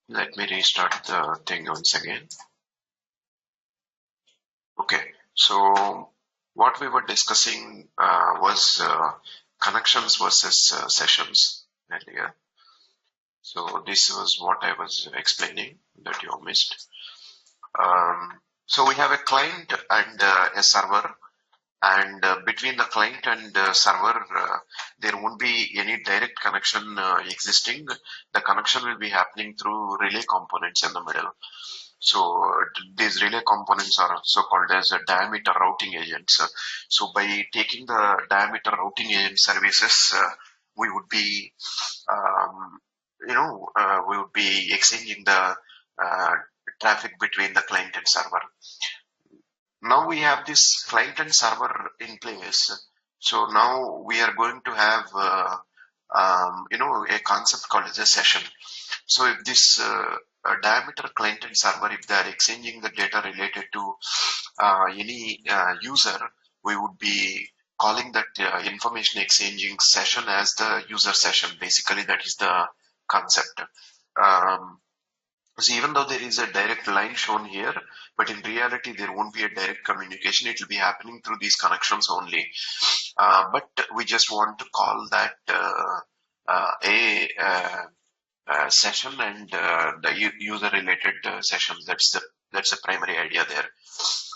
Let me restart the thing once again. Okay, so what we were discussing was connections versus sessions earlier. So this was what I was explaining that you missed. So we have a client and a server, and between the client and server, there won't be any direct connection existing. The connection will be happening through relay components in the middle. So these relay components are also called as diameter routing agents. So by taking the diameter routing agent services, we would be, um, we would be exchanging the uh, traffic between the client and server. Now we have this client and server in place. So now we are going to have, a concept called as a session. So if this diameter client and server, if they are exchanging the data related to any user, we would be calling that information exchanging session as the user session. Basically, that is the concept. Um, so even though there is a direct line shown here, but in reality, there won't be a direct communication. It will be happening through these connections only. But we just want to call that a session and the user related sessions. That's the primary idea there.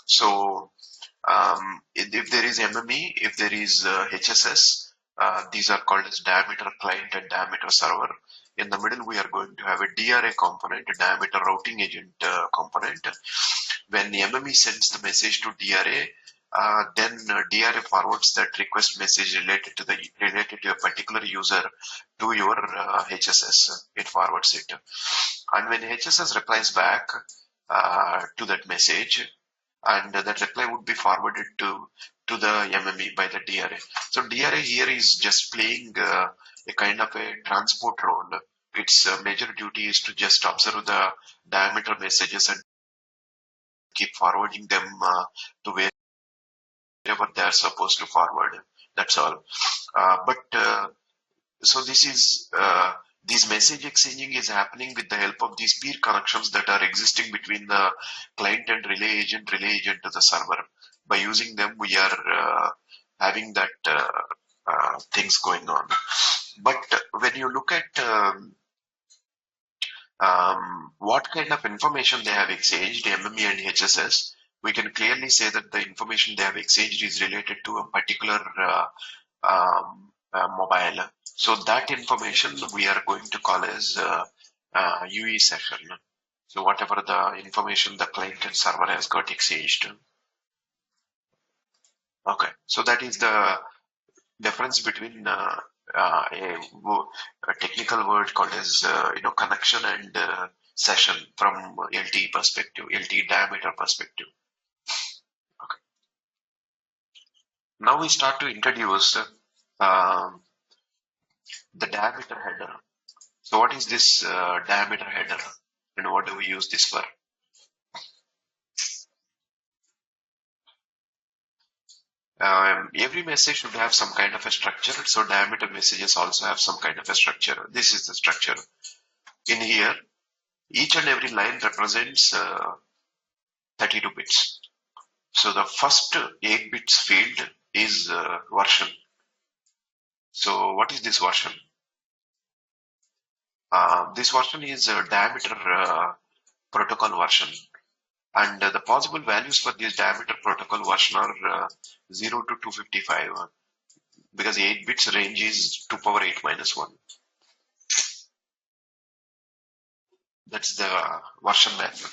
So if there is MME, if there is HSS, these are called as diameter client and diameter server. In the middle, we are going to have a DRA component, a diameter routing agent component. When MME sends the message to DRA, then DRA forwards that request message related to a particular user to your HSS. It forwards it, and when HSS replies back to that message, and that reply would be forwarded to the MME by the DRA. So DRA here is just playing a kind of a transport role. Its major duty is to just observe the diameter messages and keep forwarding them to wherever they are supposed to forward. That's all. So this message exchanging is happening with the help of these peer connections that are existing between the client and relay agent to the server. By using them, we are having that things going on. But when you look at what kind of information they have exchanged, MME and HSS, we can clearly say that the information they have exchanged is related to a particular mobile. So that information we are going to call as UE session. So whatever the information the client and server has got exchanged. Okay, so that is the difference between a technical word called as connection and session from LTE perspective, LTE diameter perspective. Okay. Now we start to introduce the diameter header. So what is this diameter header and what do we use this for? Every message should have some kind of a structure. So diameter messages also have some kind of a structure. This is the structure. In here, each and every line represents 32 bits. So the first 8 bits field is version. So what is this version? This version is a diameter protocol version. And the possible values for this diameter protocol version are 0 to 255 because 8 bits range is 2 power 8 minus 1. That's the version value.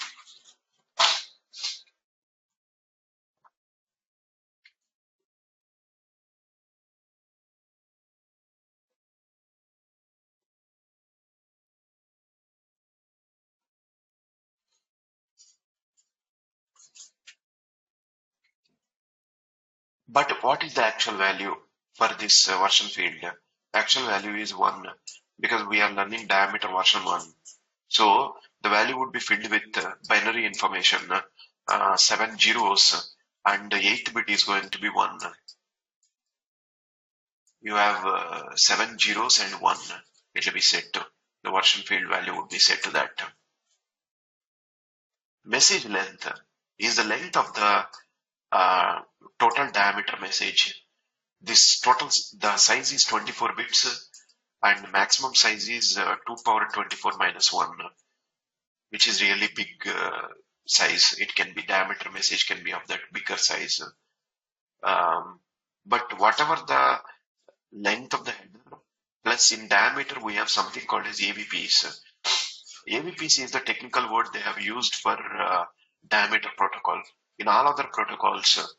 But what is the actual value for this version field? Actual value is 1 because we are learning diameter version 1. So the value would be filled with binary information, 7 zeros, and the 8th bit is going to be 1. You have 7 zeros and 1. It will be set to the version field value would be set to that. Message length is the length of the uh, total diameter message. The size is 24 bits and maximum size is 2 power 24 minus 1, which is really big size. It can be diameter message can be of that bigger size. Um, but whatever the length of the header, plus in diameter we have something called as AVPs. AVPs is the technical word they have used for diameter protocol. In all other protocols,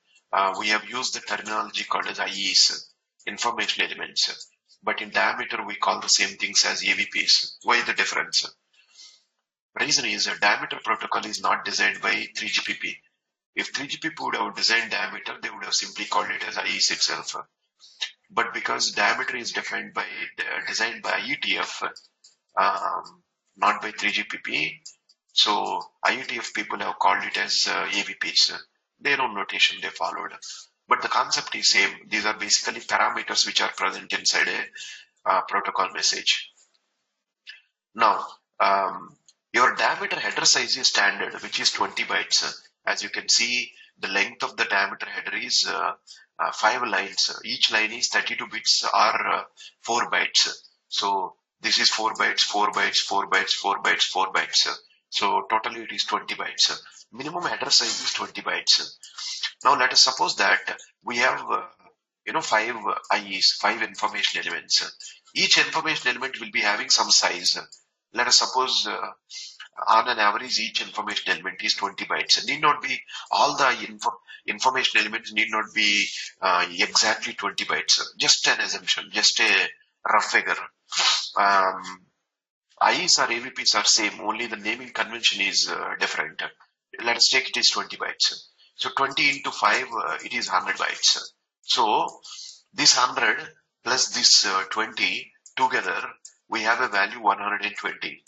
we have used the terminology called as IEs, information elements. But in diameter, we call the same things as AVPs. Why the difference? Reason is a diameter protocol is not designed by 3GPP. If 3GPP would have designed diameter, they would have simply called it as IEs itself. But because diameter is designed by IETF, not by 3GPP, so IETF people have called it as AVPs. Their own notation they followed. But the concept is same. These are basically parameters which are present inside a protocol message. Now, your diameter header size is standard, which is 20 bytes. As you can see, the length of the diameter header is 5 lines. Each line is 32 bits or 4 bytes. So this is 4 bytes, 4 bytes, 4 bytes, 4 bytes, 4 bytes. So totally it is 20 bytes. Minimum header size is 20 bytes. Now let us suppose that we have 5 IEs, 5 information elements. Each information element will be having some size. Let us suppose on an average each information element is 20 bytes. It need not be all the information elements need not be exactly 20 bytes. Just an assumption, just a rough figure. IEs or AVPs are same, only the naming convention is different. Let us take it is 20 bytes. So 20 into 5, it is 100 bytes. So this 100 plus this 20 together, we have a value 120.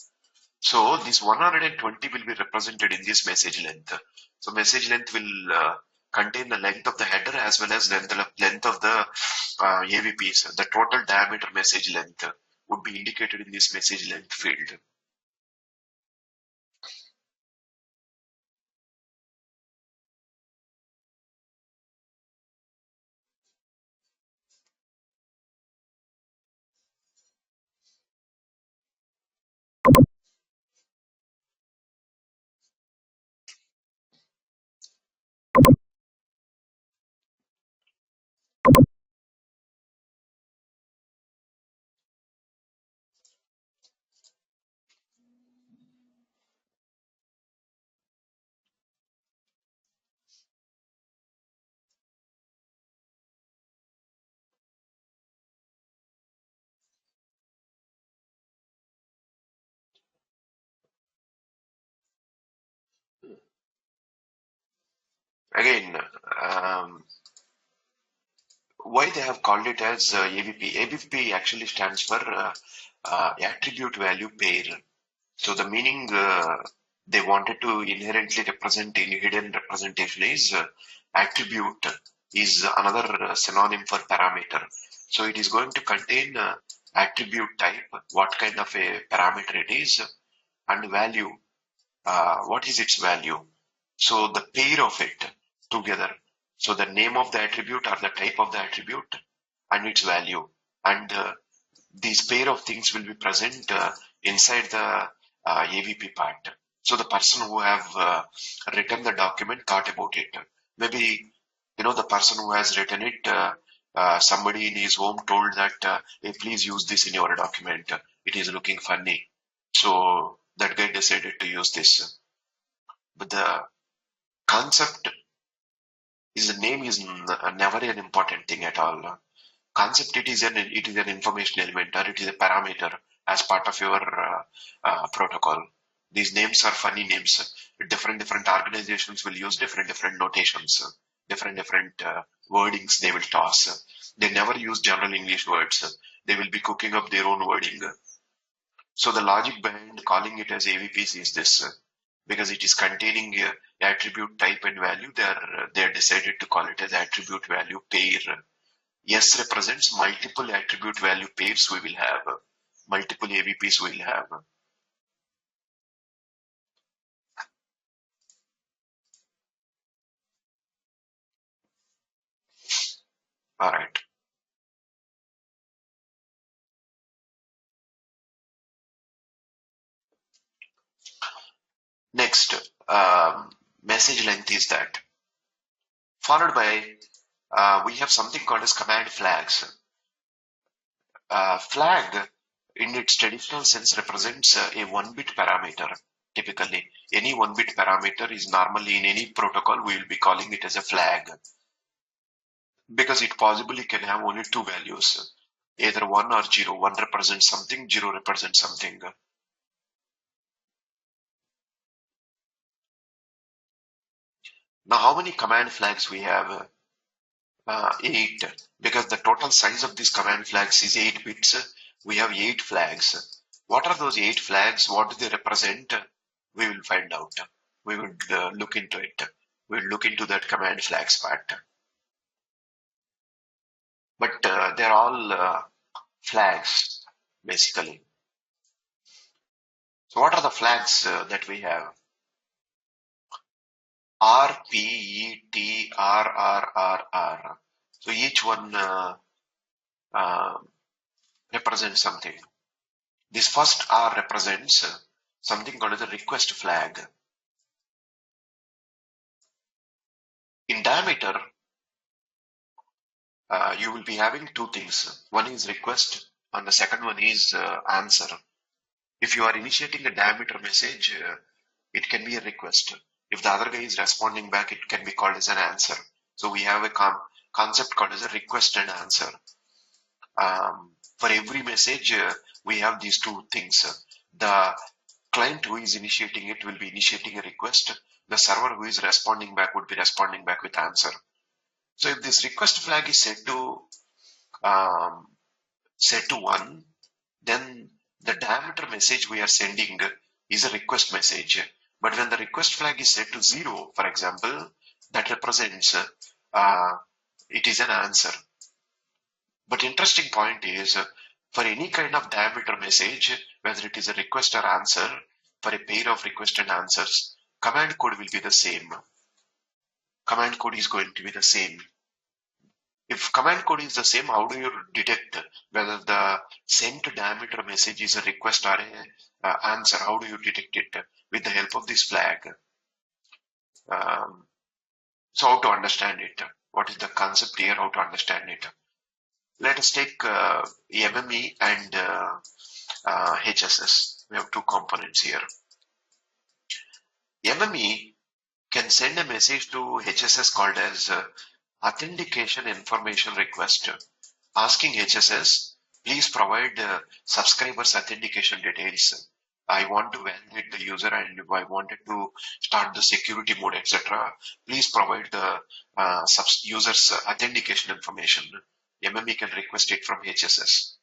So this 120 will be represented in this message length. So message length will contain the length of the header as well as length of the AVPs. The total diameter message length would be indicated in this message length field. Again, why they have called it as AVP? AVP actually stands for attribute value pair. So the meaning they wanted to inherently represent in hidden representation is attribute is another synonym for parameter. So it is going to contain attribute type, what kind of a parameter it is, and value, what is its value. So the pair of it together. So the name of the attribute or the type of the attribute and its value. And these pair of things will be present inside the AVP part. So the person who have written the document thought about it. Maybe, the person who has written it, somebody in his home told that, hey, please use this in your document. It is looking funny. So that guy decided to use this. But the concept is the name is never an important thing at all. Concept it is an information element or it is a parameter as part of your protocol. These names are funny names. Different organizations will use different notations, different wordings they will toss. They never use general English words. They will be cooking up their own wording. So the logic behind calling it as AVPs is this. Because it is containing attribute type and value, they are decided to call it as attribute value pair. S represents multiple attribute value pairs we will have, multiple AVPs we will have. All right. Next, message length is that. Followed by, we have something called as command flags. Flag in its traditional sense represents a 1-bit parameter. Typically, any 1-bit parameter is normally in any protocol, we will be calling it as a flag because it possibly can have only two values, either 1 or 0. 1 represents something, 0 represents something. Now, how many command flags we have? 8. Because the total size of these command flags is 8 bits, we have 8 flags. What are those 8 flags? What do they represent? We will find out. We will look into it. We will look into that command flags part. But they're all flags, basically. So what are the flags that we have? R, P, E, T, R, R, R, R. So each one uh, represents something. This first R represents something called as a request flag. In Daimeter, you will be having two things. One is request and the second one is answer. If you are initiating a Daimeter message, it can be a request. If the other guy is responding back, it can be called as an answer. So we have a concept called as a request and answer. For every message, we have these two things. The client who is initiating it will be initiating a request. The server who is responding back would be responding back with answer. So if this request flag is set to 1, then the diameter message we are sending is a request message. But when the request flag is set to 0, for example, that represents it is an answer. But interesting point is for any kind of diameter message, whether it is a request or answer, for a pair of request and answers, command code will be the same. Command code is going to be the same. If command code is the same, how do you detect whether the sent diameter message is a request or a answer? How do you detect it? With the help of this flag. So how to understand it? What is the concept here? How to understand it? Let us take MME and HSS. We have two components here. MME can send a message to HSS called as authentication information request, asking HSS, please provide subscribers authentication details. I want to validate the user and if I wanted to start the security mode, etc. Please provide the user's authentication information. MME can request it from HSS.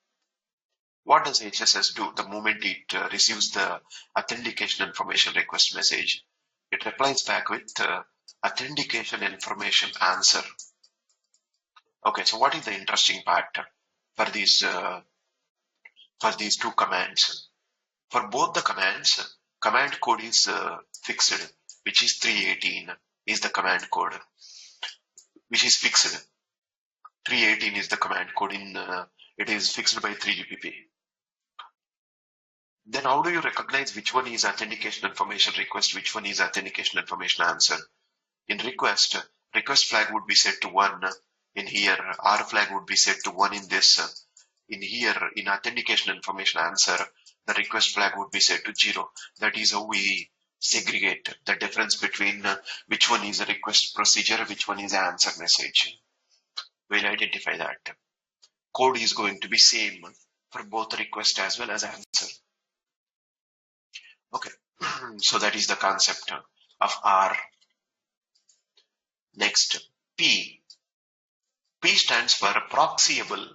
What does HSS do the moment it receives the authentication information request message? It replies back with authentication information answer. Okay, so what is the interesting part for these two commands? For both the commands, command code is fixed, which is 318 is the command code, which is fixed. 318 is the command code it is fixed by 3GPP. Then how do you recognize which one is authentication information request, which one is authentication information answer? In request flag would be set to 1. In here, R flag would be set to 1 in this. In here, in authentication information answer, the request flag would be set to 0. That is how we segregate the difference between which one is a request procedure, which one is an answer message. We'll identify that. Code is going to be same for both request as well as answer. Okay, so that is the concept of R. Next, P. P stands for proxiable.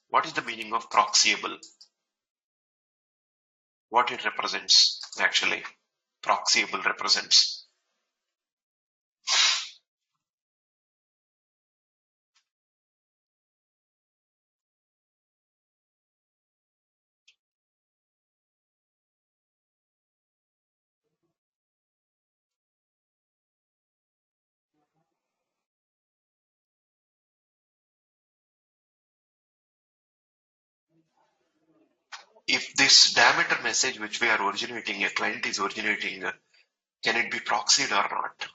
What is the meaning of proxiable? What it represents actually? Proxiable represents. if this diameter message which we are originating, a client is originating, can it be proxied or not?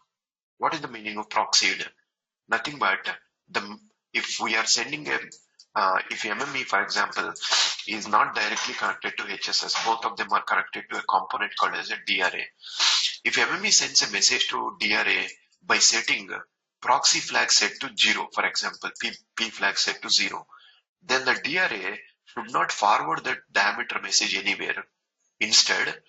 What is the meaning of proxied? Nothing but if we are sending if MME, for example, is not directly connected to HSS, both of them are connected to a component called as a DRA. If MME sends a message to DRA by setting proxy flag set to 0, for example, P flag set to 0, then the DRA should not forward the diameter message anywhere. Instead,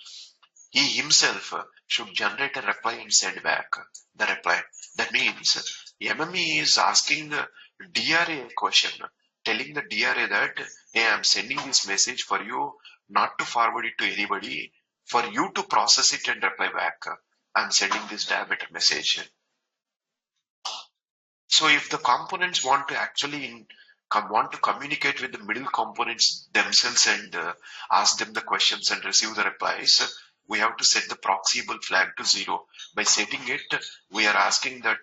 he himself should generate a reply and send back the reply. That means MME is asking DRA a question, telling the DRA that, hey, I'm sending this message for you not to forward it to anybody, for you to process it and reply back. I'm sending this diameter message. So if the components want to actually communicate with the middle components themselves and ask them the questions and receive the replies, we have to set the proxiable flag to 0. By setting it, we are asking that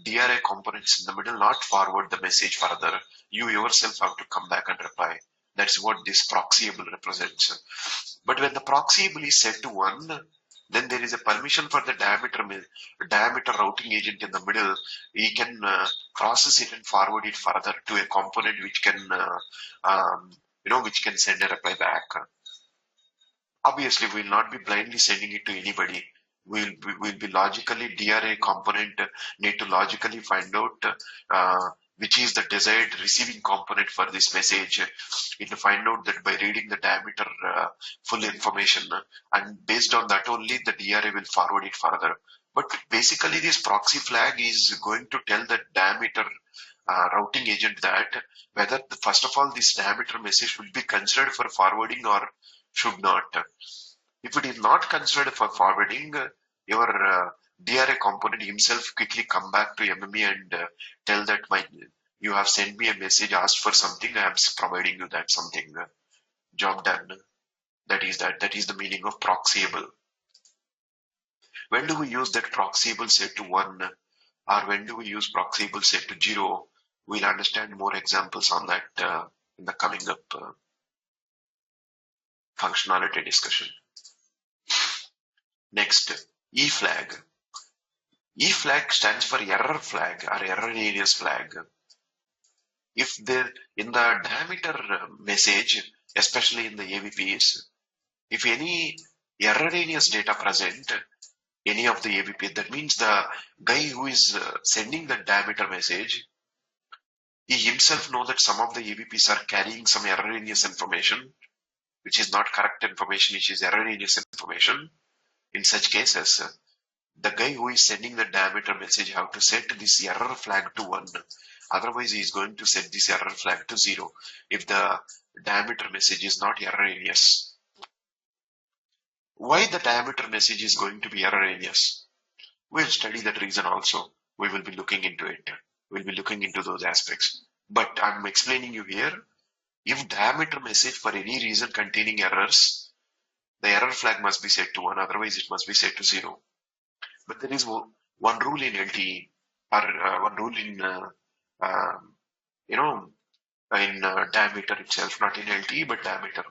DRA components in the middle not forward the message further. You yourself have to come back and reply. That's what this proxiable represents. But when the proxiable is set to 1, then there is a permission for the diameter routing agent in the middle. He can process it and forward it further to a component which can, which can send a reply back. Obviously, we will not be blindly sending it to anybody. We'll be logically, DRA component need to logically find out which is the desired receiving component for this message. Need to find out that by reading the diameter full information, and based on that only the DRA will forward it further. But basically, this proxy flag is going to tell the diameter routing agent that whether first of all this diameter message should be considered for forwarding or should not. If it is not considered for forwarding, your DRA component himself quickly come back to MME and tell that you have sent me a message, asked for something, I am providing you that something. Job done. That is the meaning of proxiable. When do we use that proxiable set to 1, or when do we use proxiable set to 0? We'll understand more examples on that in the coming up functionality discussion. Next, E flag. E flag stands for error flag or erroneous flag. If in the diameter message, especially in the AVPs, if any erroneous data present, any of the AVP, that means the guy who is sending the diameter message, he himself knows that some of the AVPs are carrying some erroneous information, which is not correct information, which is erroneous information. In such cases, the guy who is sending the diameter message have to set this error flag to 1. Otherwise, he is going to set this error flag to 0 if the diameter message is not erroneous. Why the diameter message is going to be erroneous? We'll study that reason also. We will be looking into it. We'll be looking into those aspects. But I'm explaining you here, if diameter message for any reason containing errors, the error flag must be set to 1, otherwise it must be set to 0. But there is one rule in LTE, or one rule in, in diameter itself, not in LTE, but diameter.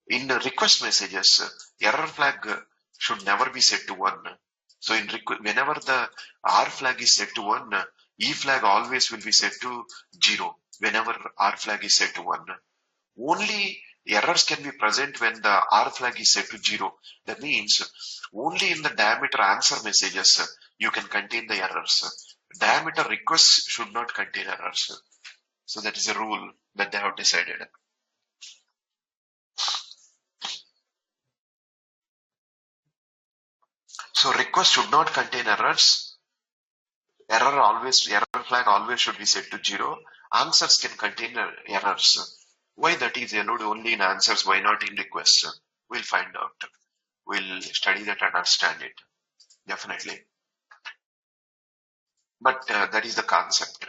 In the request messages, error flag should never be set to 1. So whenever the R flag is set to 1, E flag always will be set to 0 whenever R flag is set to 1. Only errors can be present when the R flag is set to 0. That means only in the diameter answer messages you can contain the errors. Diameter requests should not contain errors. So that is a rule that they have decided. So request should not contain errors. Error flag always should be set to 0. Answers can contain errors. Why that is allowed only in answers, why not in requests? We'll find out. We'll study that and understand it. Definitely. But that is the concept.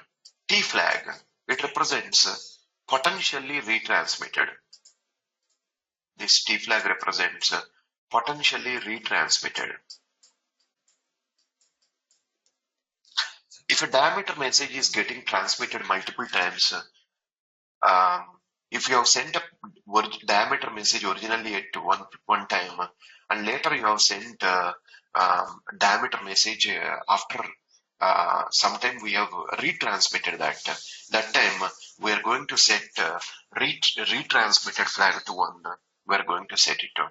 T flag, it represents potentially retransmitted. This T flag represents potentially retransmitted. If a diameter message is getting transmitted multiple times, If you have sent a diameter message originally at one time, and later you have sent diameter message after sometime we have retransmitted that time we are going to set retransmitted flag to 1. We are going to set it to.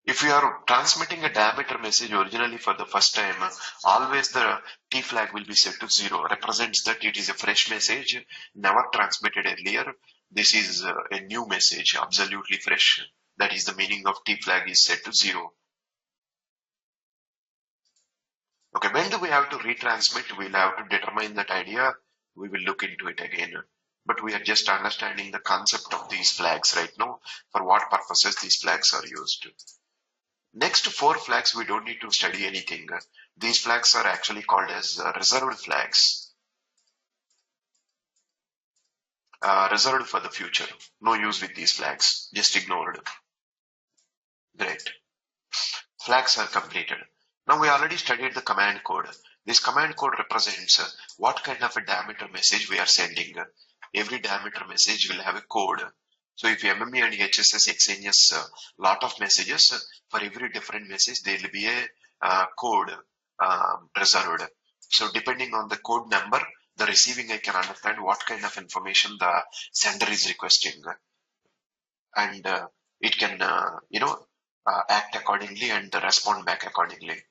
If you are transmitting a diameter message originally for the first time, always the T flag will be set to 0, represents that it is a fresh message, never transmitted earlier. This is a new message, absolutely fresh. That is the meaning of T flag is set to 0. Okay, when do we have to retransmit? We'll have to determine that idea. We will look into it again. But we are just understanding the concept of these flags right now, for what purposes these flags are used. Next 4 flags, we don't need to study anything. These flags are actually called as reserved flags. Reserved for the future. No use with these flags. Just ignored. Great. Flags are completed. Now we already studied the command code. This command code represents what kind of a diameter message we are sending. Every diameter message will have a code. So if MME and HSS exchanges a lot of messages, for every different message there will be a code reserved. So depending on the code number, the receiving I can understand what kind of information the sender is requesting, and it can act accordingly and respond back accordingly.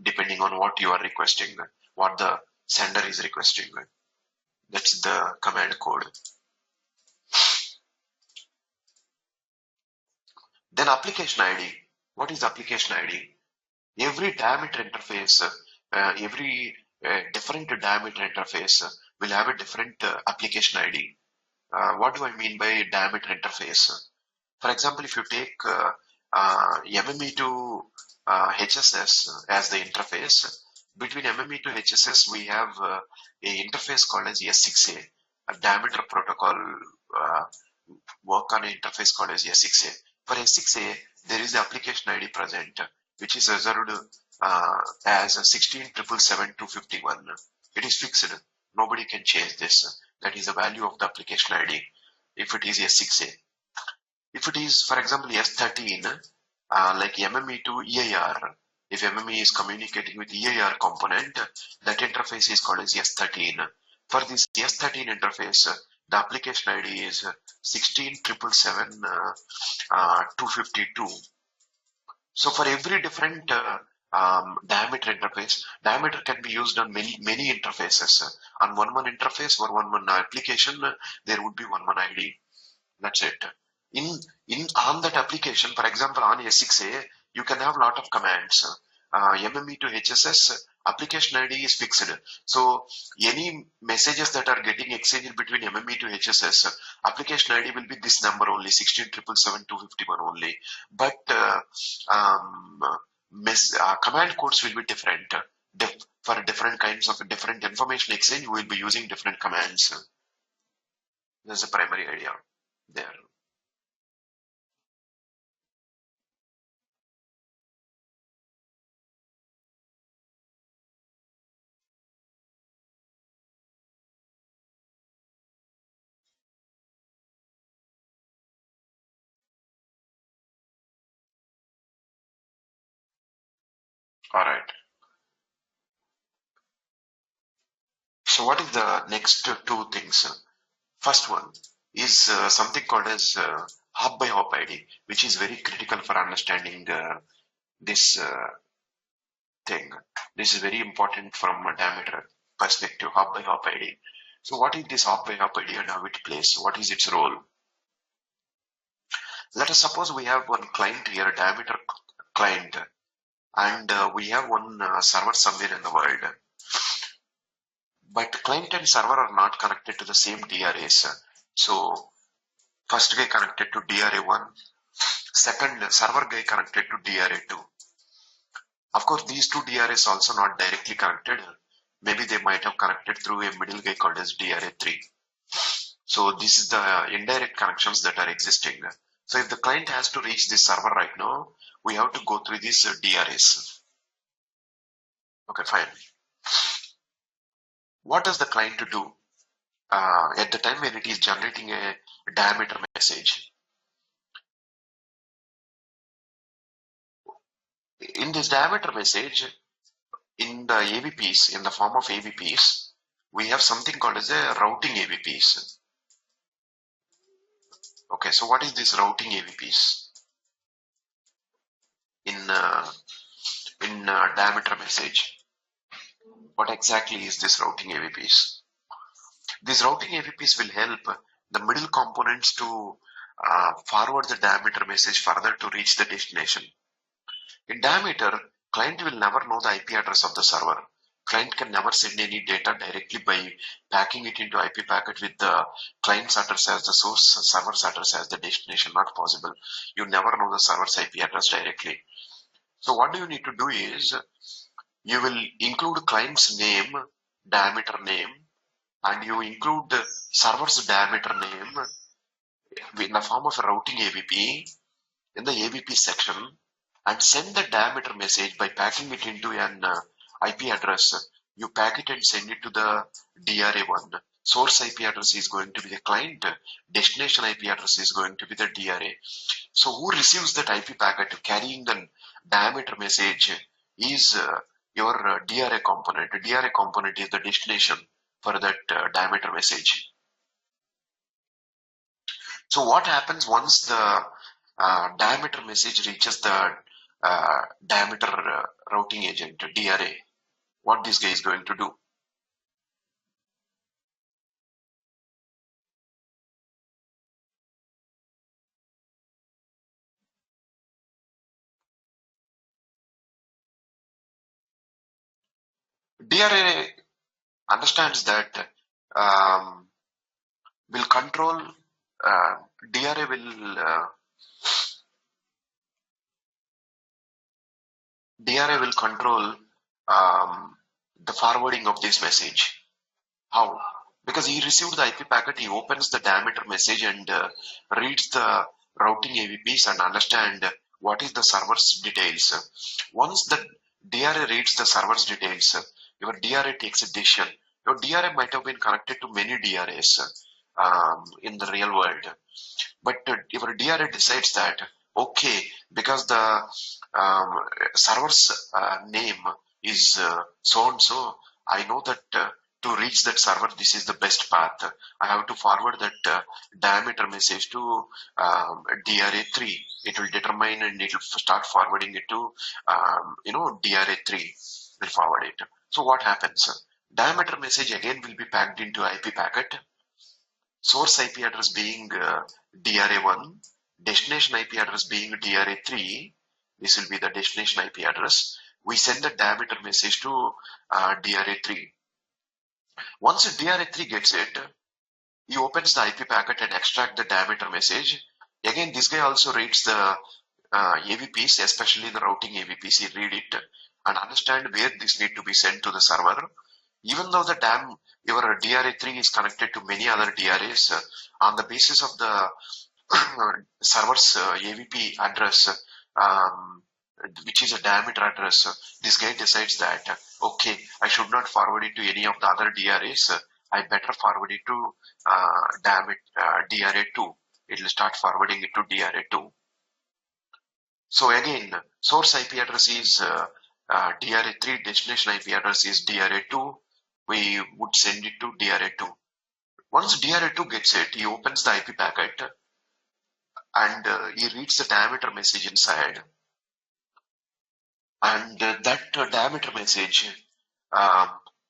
Depending on what you are requesting, what the sender is requesting. That's the command code. Then application ID. What is application ID? Every diameter interface, every different diameter interface will have a different application ID. What do I mean by diameter interface? For example, if you take MME to HSS as the interface, between MME to HSS we have a interface called as S6A, a diameter protocol work on an interface called as S6A. For S6A, there is the application ID present, which is reserved as 16777251. It is fixed. Nobody can change this. That is the value of the application ID if it is S6A. If it is, for example, S13, like MME to EIR, if MME is communicating with EIR component, that interface is called as S13. For this S13 interface, the application ID is 16777252. So for every different diameter interface, diameter can be used on many interfaces. On one interface or one application, there would be one ID. That's it. On that application, for example, on S6A, you can have a lot of commands. MME to HSS, application ID is fixed. So any messages that are getting exchanged between MME to HSS, application ID will be this number only, 16777251 only. But command codes will be different. For different kinds of different information exchange, we will be using different commands. There's a primary idea there. All right. So what is the next 2 things? First one is something called as hop by hop ID, which is very critical for understanding this thing. This is very important from a diameter perspective, hop by hop ID. So what is this hop by hop ID and how it plays? What is its role? Let us suppose we have one client here, a diameter client, and we have one server somewhere in the world. But client and server are not connected to the same DRAs. So first guy connected to DRA1, second server guy connected to DRA2. Of course, these 2 DRAs also not directly connected. Maybe they might have connected through a middle guy called as DRA3. So this is the indirect connections that are existing. So if the client has to reach this server right now, we have to go through this DRS. Okay, fine. What does the client to do at the time when it is generating a diameter message? In this diameter message, in the AVPs, in the form of AVPs, we have something called as a routing AVPs. Okay, so what is this routing AVPs in diameter message? What exactly is this routing AVPs? These routing AVPs will help the middle components to forward the diameter message further to reach the destination. In diameter, client will never know the IP address of the server. Client can never send any data directly by packing it into IP packet with the client's address as the source, server's address as the destination. Not possible. You never know the server's IP address directly. So what do you need to do is, you will include client's name, diameter name, and you include the server's diameter name in the form of a routing AVP in the AVP section, and send the diameter message by packing it into an IP address. You pack it and send it to the DRA1. Source IP address is going to be the client, destination IP address is going to be the DRA. So who receives that IP packet carrying the diameter message is your DRA component. The DRA component is the destination for that diameter message. So what happens once the diameter message reaches the diameter routing agent, DRA? What this guy is going to do? DRA understands that will control DRA will control the forwarding of this message. How? Because he received the IP packet, he opens the diameter message and reads the routing AVPs and understand what is the server's details. Once the DRA reads the server's details, your DRA takes a decision. Your DRA might have been connected to many DRAs in the real world, but your DRA decides that, okay, because the server's name is so and so, I know that to reach that server, this is the best path. I have to forward that diameter message to DRA3. It will determine and it will start forwarding it to DRA3 will forward it. So what happens? Diameter message again will be packed into IP packet. Source IP address being DRA1, destination IP address being DRA3. This will be the destination IP address. We send the diameter message to DRA3. Once DRA3 gets it, he opens the IP packet and extract the diameter message. Again, this guy also reads the AVPs, especially the routing AVPs. He read it and understand where this need to be sent to the server. Even though your DRA3 is connected to many other DRAs, on the basis of the server's AVP address, which is a diameter address, this guy decides that, okay, I should not forward it to any of the other DRAs. I better forward it to DRA2. It will start forwarding it to DRA2. So again, source IP address is DRA3, destination IP address is DRA2. We would send it to DRA2. Once DRA2 gets it, he opens the IP packet and he reads the diameter message inside. And that diameter message,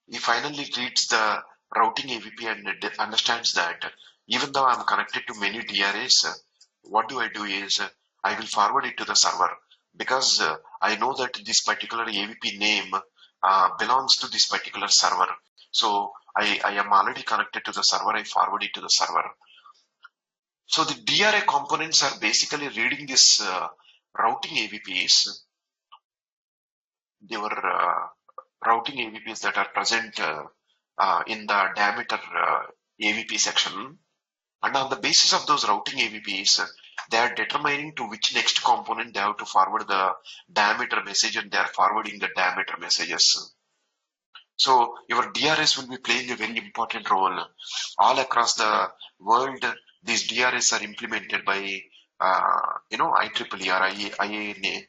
he finally reads the routing AVP and understands that even though I'm connected to many DRAs, what do I do is I will forward it to the server, because I know that this particular AVP name belongs to this particular server. So I am already connected to the server. I forward it to the server. So the DRA components are basically reading this routing AVPs. They were routing AVPs that are present in the diameter AVP section. And on the basis of those routing AVPs, They are determining to which next component they have to forward the diameter message, and they are forwarding the diameter messages. So your DRS will be playing a very important role. All across the world, these DRS are implemented by, IEEE or IANA.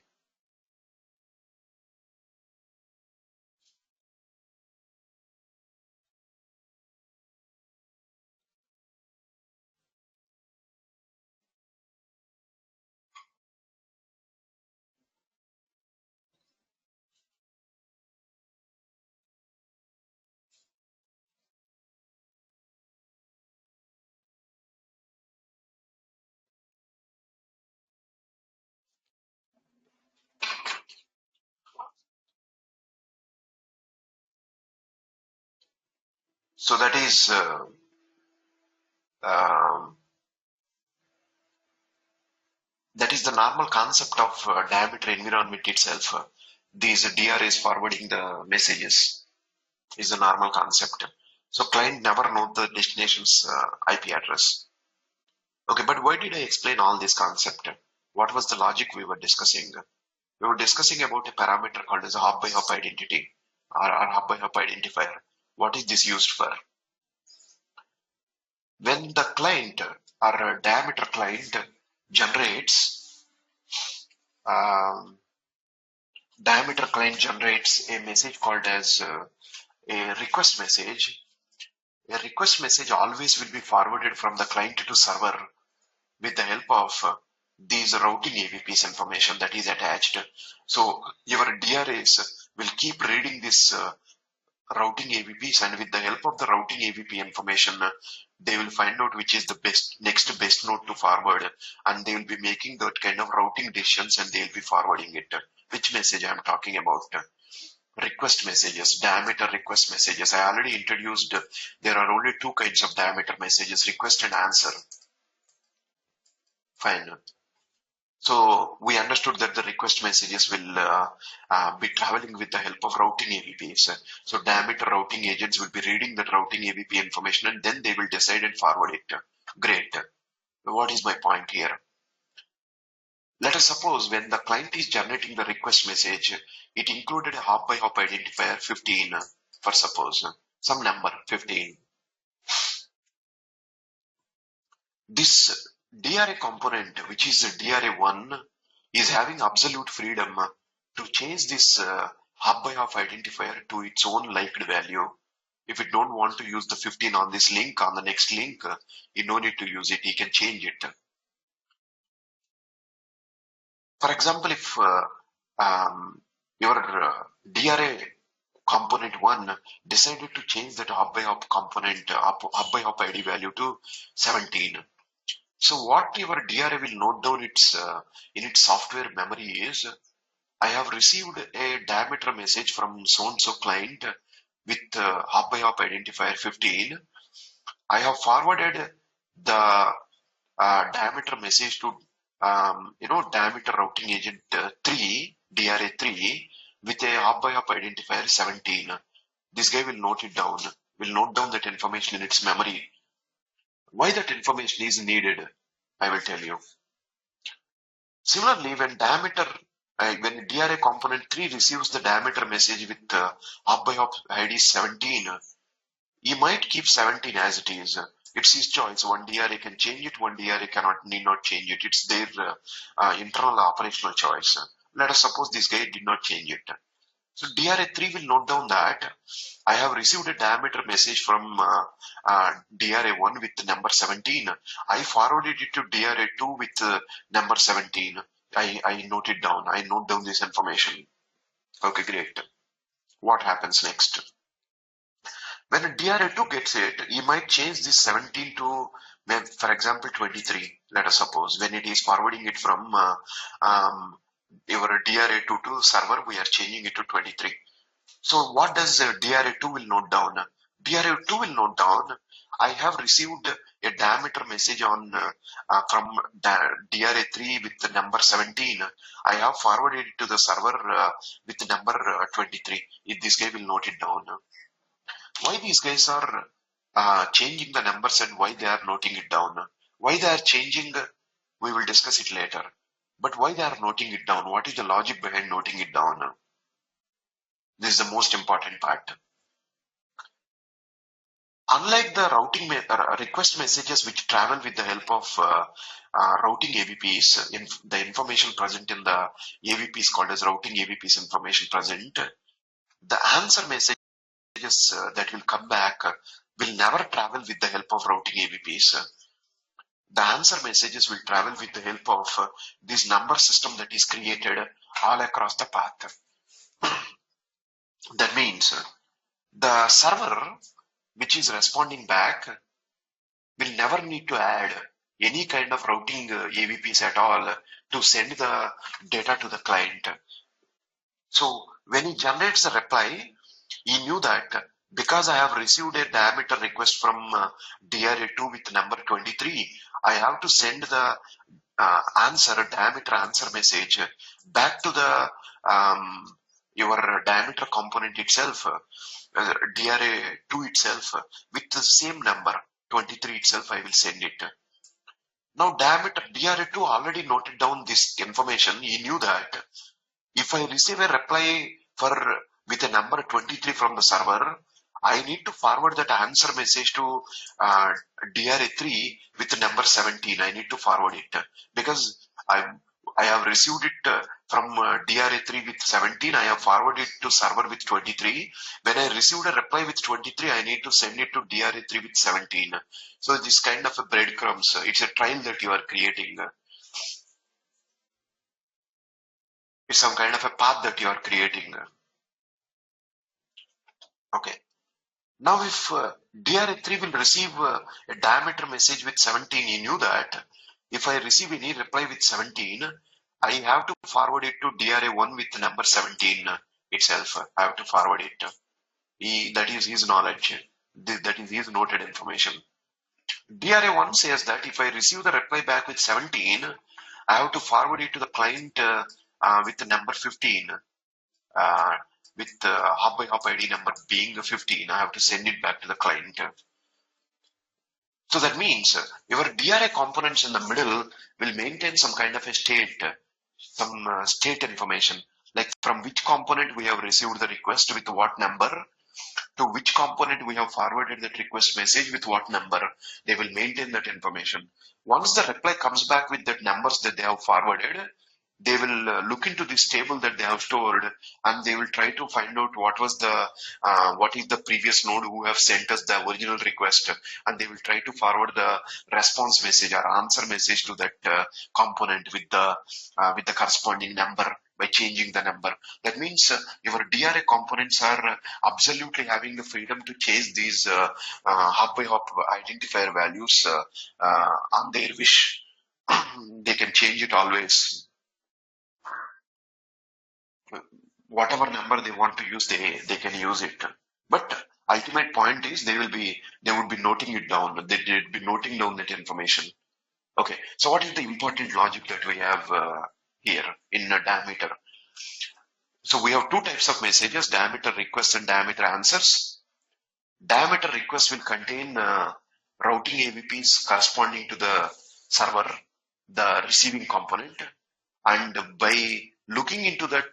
So um, that is the normal concept of diameter environment itself. These DRS forwarding the messages is the normal concept. So client never know the destination's IP address. Okay, but why did I explain all this concept? What was the logic we were discussing? We were discussing about a parameter called as a hop by hop identity or hop by hop identifier. What is this used for? When the client or a diameter client generates um, diameter client generates a message called as a request message. A request message always will be forwarded from the client to server with the help of these routing AVPs information that is attached. So your DRAs will keep reading this routing AVPs, and with the help of the routing AVP information, they will find out which is the next best node to forward, and they will be making that kind of routing decisions, and they will be forwarding it. Which message I am talking about? Request messages, diameter request messages. I already introduced there are only two kinds of diameter messages, request and answer. Fine. So we understood that the request messages will be traveling with the help of routing AVPs. So diameter routing agents will be reading that routing AVP information, and then they will decide and forward it. Great. What is my point here? Let us suppose when the client is generating the request message, it included a hop by hop identifier 15 for suppose some number 15. This DRA component, which is DRA1, is having absolute freedom to change this hop by hop identifier to its own liked value. If it don't want to use the 15 on this link, on the next link, you no need to use it. You can change it. For example, if your DRA component 1 decided to change that hop by hop component, hop by hop ID value to 17. So what your DRA will note down in its software memory is, I have received a diameter message from so-and-so client with hop by hop identifier 15. I have forwarded the diameter message to diameter routing agent 3, DRA 3, with a hop by hop identifier 17. This guy will note it down, will note down that information in its memory. Why that information is needed, I will tell you. Similarly, when DRA component 3 receives the diameter message with hop by hop ID 17, he might keep 17 as it is. It's his choice. One DRA can change it, one DRA need not change it. It's their internal operational choice. Let us suppose this guy did not change it. So DRA3 will note down that I have received a diameter message from DRA1 with number 17. I forwarded it to DRA2 with number 17. I note it down. I note down this information. Okay, great. What happens next? When a DRA2 gets it, he might change this 17 to, for example, 23, let us suppose. When it is forwarding it from your DRA2 to server, we are changing it to 23. So what does DRA2 will note down? DRA2 will note down, I have received a diameter message from DRA3 with the number 17. I have forwarded it to the server with the number 23. This guy will note it down. Why these guys are changing the numbers and why they are noting it down? Why they are changing We will discuss it later. But why they are noting it down? What is the logic behind noting it down? This is the most important part. Unlike the request messages which travel with the help of routing AVPs, the information present in the AVP is called as routing AVPs information present. The answer messages that will come back will never travel with the help of routing AVPs. The answer messages will travel with the help of this number system that is created all across the path. That means the server which is responding back will never need to add any kind of routing AVPs at all to send the data to the client. So when he generates the reply, he knew that because I have received a diameter request from DRA2 with number 23, I have to send the diameter answer message back to the your diameter component itself, DRA2 itself, with the same number 23 itself. I will send it. Now DRA2 already noted down this information. He knew that if I receive a reply with a number 23 from the server, I need to forward that answer message to DRA3 with number 17. I need to forward it because I have received it from DRA3 with 17. I have forwarded it to server with 23. When I received a reply with 23, I need to send it to DRA3 with 17. So this kind of a breadcrumbs, it's a trail that you are creating. It's some kind of a path that you are creating. Okay. Now if DRA3 will receive a diameter message with 17, he knew that if I receive any reply with 17, I have to forward it to DRA1 with number 17 itself. I have to forward it. That is his knowledge. That is his noted information. DRA1 says that if I receive the reply back with 17, I have to forward it to the client with the number 15. With the hop by hop ID number being 15, I have to send it back to the client. So that means your DRA components in the middle will maintain some kind of a state, some state information, like from which component we have received the request with what number, to which component we have forwarded that request message with what number. They will maintain that information. Once the reply comes back with that numbers that they have forwarded, they will look into this table that they have stored, and they will try to find out what is the previous node who have sent us the original request, and they will try to forward the response message or answer message to that component with the corresponding number by changing the number. That means your DRA components are absolutely having the freedom to change these hop by hop identifier values on their wish. They can change it always. Whatever number they want to use, they can use it. But ultimate point is they would be noting it down. They would be noting down that information. Okay. So what is the important logic that we have here in a diameter? So we have two types of messages: diameter requests and diameter answers. Diameter request will contain routing AVPs corresponding to the server, the receiving component, and by looking into that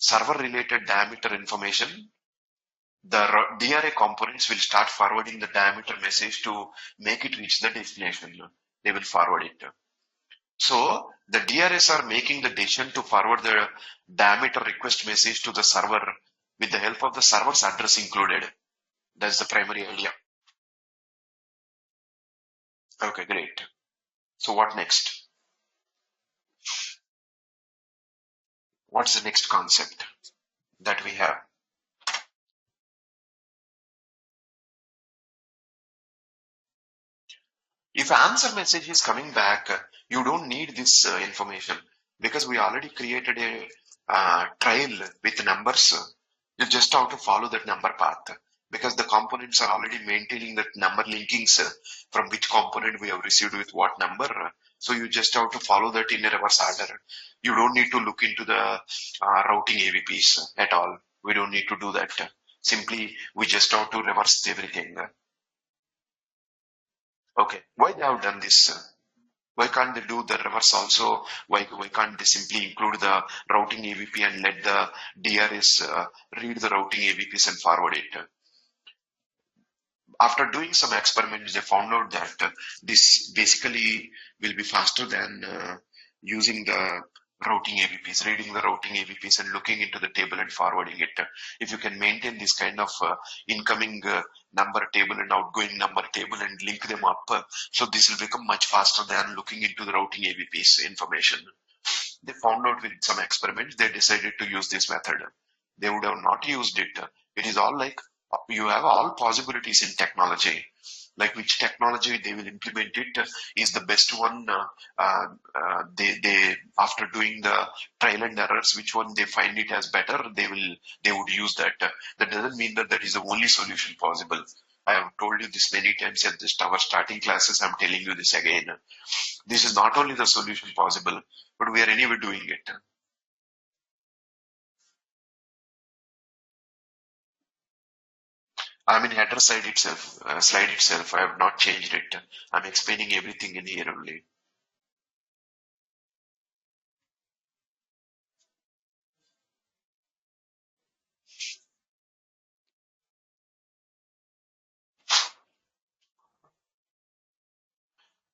server related diameter information, the DRA components will start forwarding the diameter message to make it reach the destination. They will forward it. So the DRS are making the decision to forward the diameter request message to the server with the help of the server's address included. That's the primary idea. Okay, great. So what next? What's the next concept that we have? If answer message is coming back, you don't need this information because we already created a trail with numbers. You just have to follow that number path because the components are already maintaining that number linkings from which component we have received with what number. So you just have to follow that in a reverse order. You don't need to look into the routing AVPs at all. We don't need to do that. Simply, we just have to reverse everything. Okay, why they have done this? Why can't they do the reverse also? Why can't they simply include the routing AVP and let the DRS read the routing AVPs and forward it? After doing some experiments, they found out that this basically will be faster than using the routing AVPs, reading the routing AVPs and looking into the table and forwarding it. If you can maintain this kind of incoming number table and outgoing number table and link them up, so this will become much faster than looking into the routing AVPs information. They found out with some experiments, they decided to use this method. They would have not used it. It is all like you have all possibilities in technology. Like which technology they will implement it is the best one. They after doing the trial and errors, which one they find it as better, they would use that. That doesn't mean that that is the only solution possible. I have told you this many times at this our starting classes. I'm telling you this again. This is not only the solution possible, but we are anyway doing it. I mean, header side itself, slide itself, I have not changed it. I'm explaining everything in here only.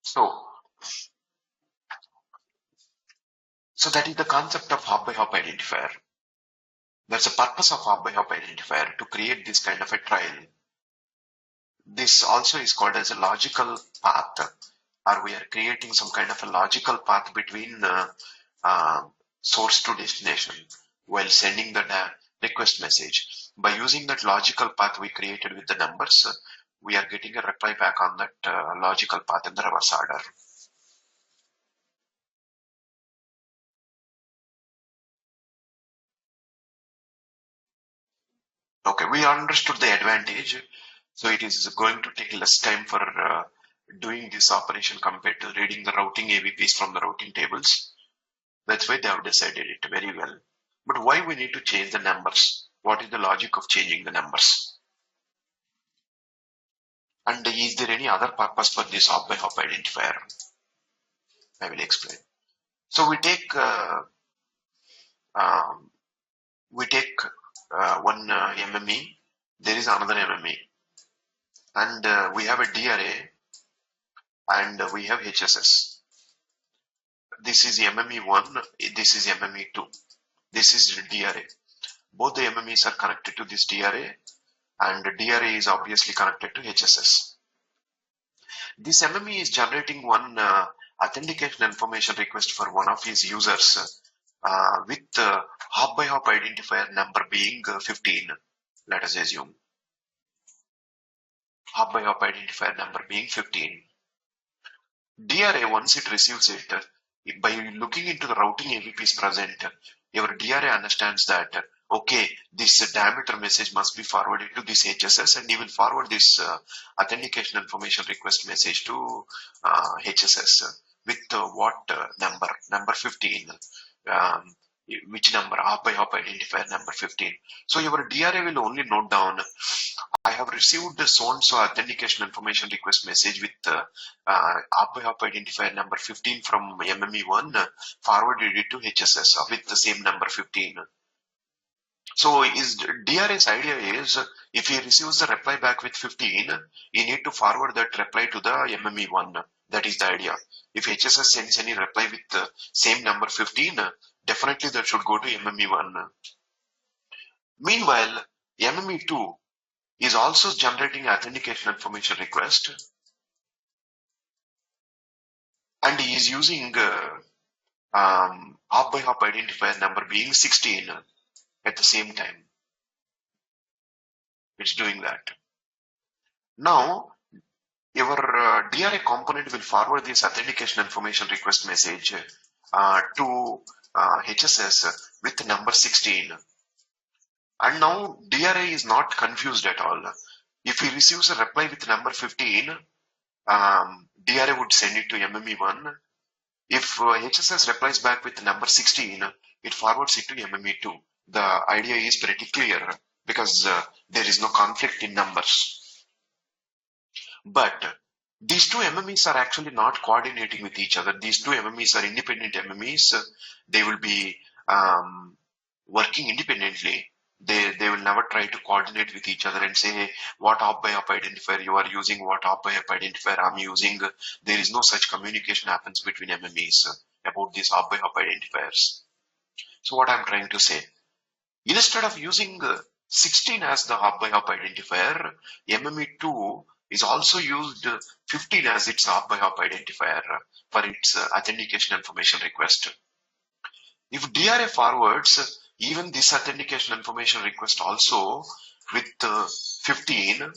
So, so that is the concept of hop by hop identifier. That's the purpose of hop by hop identifier, to create this kind of a trial. This also is called as a logical path, or we are creating some kind of a logical path between source to destination while sending the request message. By using that logical path we created with the numbers, we are getting a reply back on that logical path in the reverse order. Okay, we understood the advantage. So it is going to take less time for doing this operation compared to reading the routing AVPs from the routing tables. That's why they have decided it very well. But why we need to change the numbers? What is the logic of changing the numbers? And is there any other purpose for this hop by hop identifier? I will explain. So um, we take one MME. There is another MME, and we have a DRA, and we have HSS. This is MME1. This is MME2. This is DRA. Both the MMEs are connected to this DRA, and DRA is obviously connected to HSS. This MME is generating one authentication information request for one of his users with hop by hop identifier number being 15. Let us assume hop by hop identifier number being 15. DRA, once it receives it, by looking into the routing AVPs present, your DRA understands that okay, this Daimeter message must be forwarded to this HSS, and he will forward this authentication information request message to HSS with what number 15, um, which number, hop by hop identifier number 15. So your DRA will only note down, I have received the so and so authentication information request message with hop by hop identifier number 15 from MME1, forwarded it to HSS with the same number 15. So his DRA's idea is, if he receives the reply back with 15, he need to forward that reply to the MME1. That is the idea. If HSS sends any reply with the same number 15, definitely that should go to MME1. Meanwhile, MME2 is also generating authentication information request, and he is using hop by hop identifier number being 16 at the same time. It's doing that. Now, your DRA component will forward this authentication information request message to HSS with number 16. And now DRA is not confused at all. If he receives a reply with number 15, DRA would send it to MME1. If HSS replies back with number 16, it forwards it to MME2. The idea is pretty clear because there is no conflict in numbers. But These two MMEs are actually not coordinating with each other. These two MMEs are independent MMEs. They will be working independently. They will never try to coordinate with each other and say, hey, what hop by hop identifier you are using, what hop by hop identifier I'm using. There is no such communication happens between MMEs about these hop by hop identifiers. So what I'm trying to say, instead of using 16 as the hop by hop identifier, MME2 is also used 15 as its hop by hop identifier for its authentication information request. If DRA forwards even this authentication information request also with 15,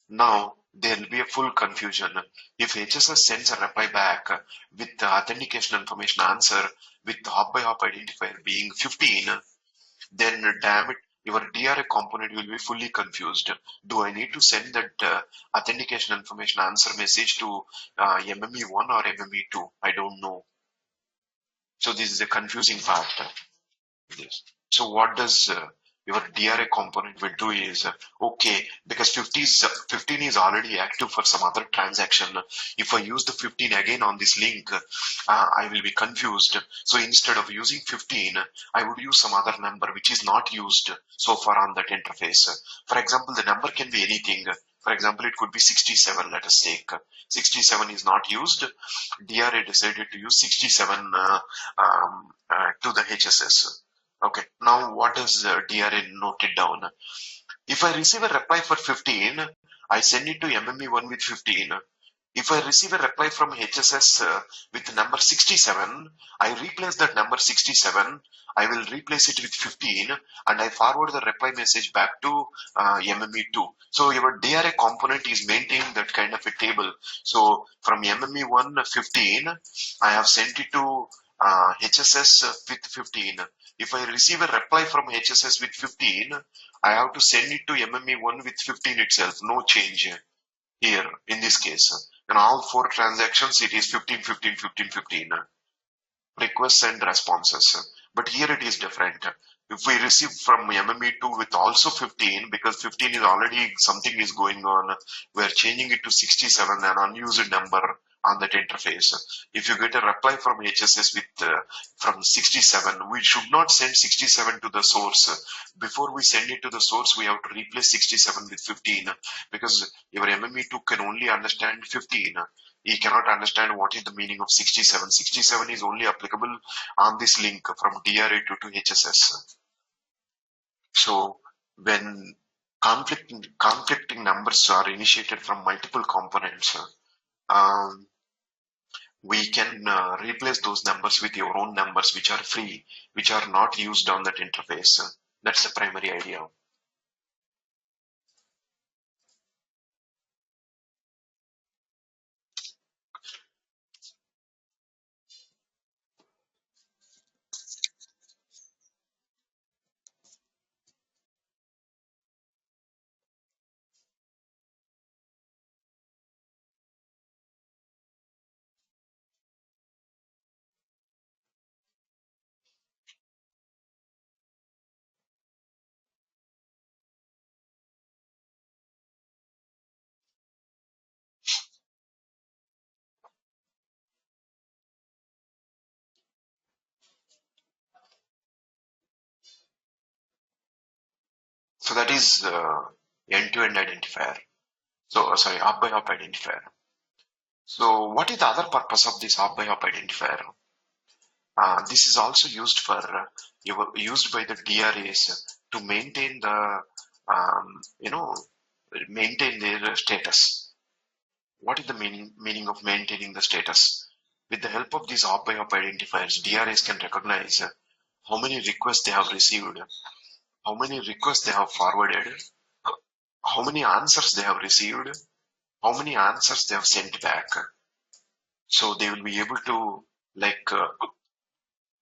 now there will be a full confusion. If HSS sends a reply back with the authentication information answer with the hop by hop identifier being 15, then damn it, your DRA component will be fully confused. Do I need to send that authentication information answer message to MME1 or MME2? I don't know. So this is a confusing part. Yes. So what does your DRA component will do is, okay, because 15 is already active for some other transaction. If I use the 15 again on this link, I will be confused. So instead of using 15, I would use some other number which is not used so far on that interface. For example, the number can be anything. For example, it could be 67, let us take. 67 is not used. DRA decided to use 67 to the HSS. Okay, now what does DRA noted down? If I receive a reply for 15, I send it to MME1 with 15. If I receive a reply from HSS with number 67, I replace that number 67. I will replace it with 15 and I forward the reply message back to MME2. So your DRA component is maintaining that kind of a table. So from MME1 15, I have sent it to HSS with 15. If I receive a reply from HSS with 15, I have to send it to MME1 with 15 itself. No change here in this case. In all four transactions, it is 15, 15, 15, 15 requests and responses. But here it is different. If we receive from MME2 with also 15, because 15 is already something is going on, we are changing it to 67, an unused number on that interface. If you get a reply from HSS with from 67, we should not send 67 to the source. Before we send it to the source, we have to replace 67 with 15 because your MME2 can only understand 15. He cannot understand what is the meaning of 67. 67 is only applicable on this link from DRA to HSS. So when conflicting numbers are initiated from multiple components, we can replace those numbers with your own numbers which are free, which are not used on that interface. That's the primary idea. So that is end-to-end identifier. So sorry, hop by hop identifier. So what is the other purpose of this hop by hop identifier? This is also used for used by the DRAs to maintain the maintain their status. What is the meaning of maintaining the status? With the help of these hop by hop identifiers, DRAs can recognize how many requests they have received, how many requests they have forwarded, how many answers they have received, how many answers they have sent back. So they will be able to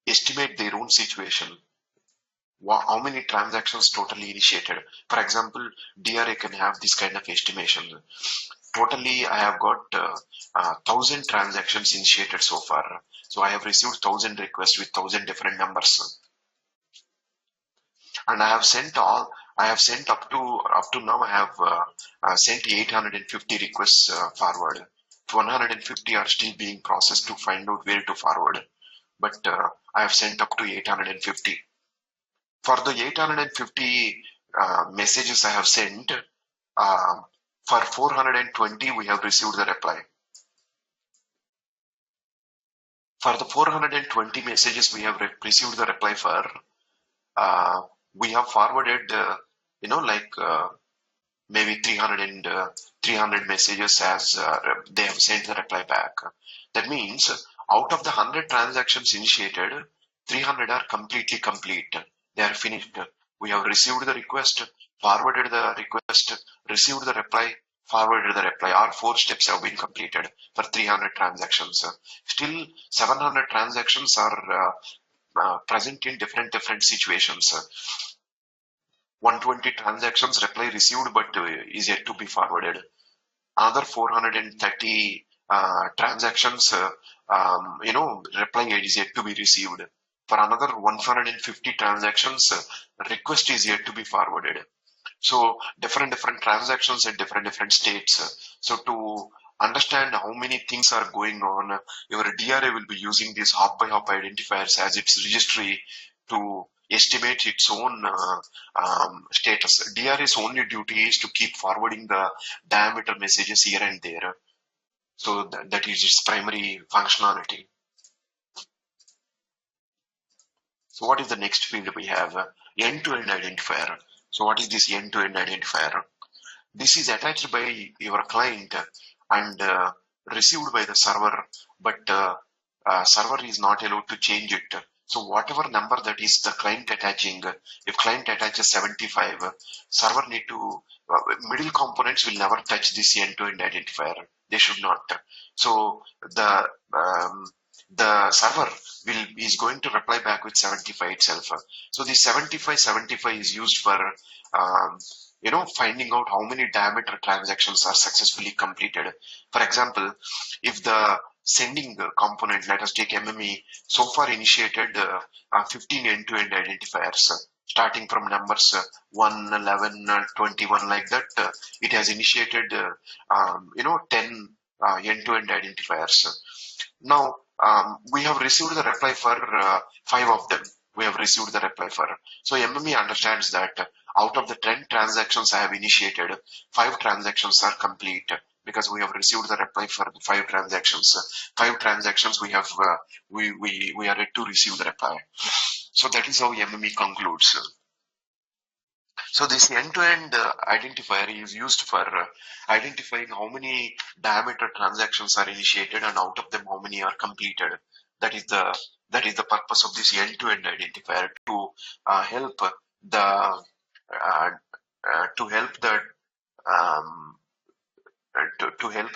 estimate their own situation. How many transactions totally initiated? For example, DRA can have this kind of estimation. Totally, I have got 1,000 transactions initiated so far. So I have received 1,000 requests with 1,000 different numbers. And I have sent all I have sent up to now. I have sent 850 requests forward. 150 are still being processed to find out where to forward. But I have sent up to 850. For the 850 messages I have sent, for 420 we have received the reply. For the 420 messages we have received the reply for, we have forwarded, maybe 300 messages as they have sent the reply back. That means out of the 100 transactions initiated, 300 are completely complete. They are finished. We have received the request, forwarded the request, received the reply, forwarded the reply. All 4 steps have been completed for 300 transactions. Still 700 transactions are present in different situations. 120 transactions reply received but is yet to be forwarded. Another 430 transactions, reply is yet to be received. For another 150 transactions, request is yet to be forwarded. So different transactions at different states. So to understand how many things are going on, your DRA will be using these hop by hop identifiers as its registry to estimate its own status. DRA's only duty is to keep forwarding the diameter messages here and there. So that is its primary functionality. So what is the next field we have? End-to-end identifier. So what is this end-to-end identifier? This is attached by your client and received by the server, but server is not allowed to change it. So whatever number that is the client attaching, if client attaches 75, server need to, middle components will never touch this end-to-end identifier. They should not. So the server is going to reply back with 75 itself. So the 75 is used for finding out how many diameter transactions are successfully completed. For example, if the sending component, let us take MME, so far initiated 15 end-to-end identifiers, starting from numbers 1, 11, 21 like that, it has initiated 10 end-to-end identifiers. Now, we have received the reply for 5 of them. We have received the reply for. So MME understands that out of the 10 transactions I have initiated, 5 transactions are complete because we have received the reply for the 5 transactions. 5 transactions we have we are yet to receive the reply. So that is how MME concludes. So this end-to-end identifier is used for identifying how many diameter transactions are initiated and out of them how many are completed. That is the purpose of this end-to-end identifier, to help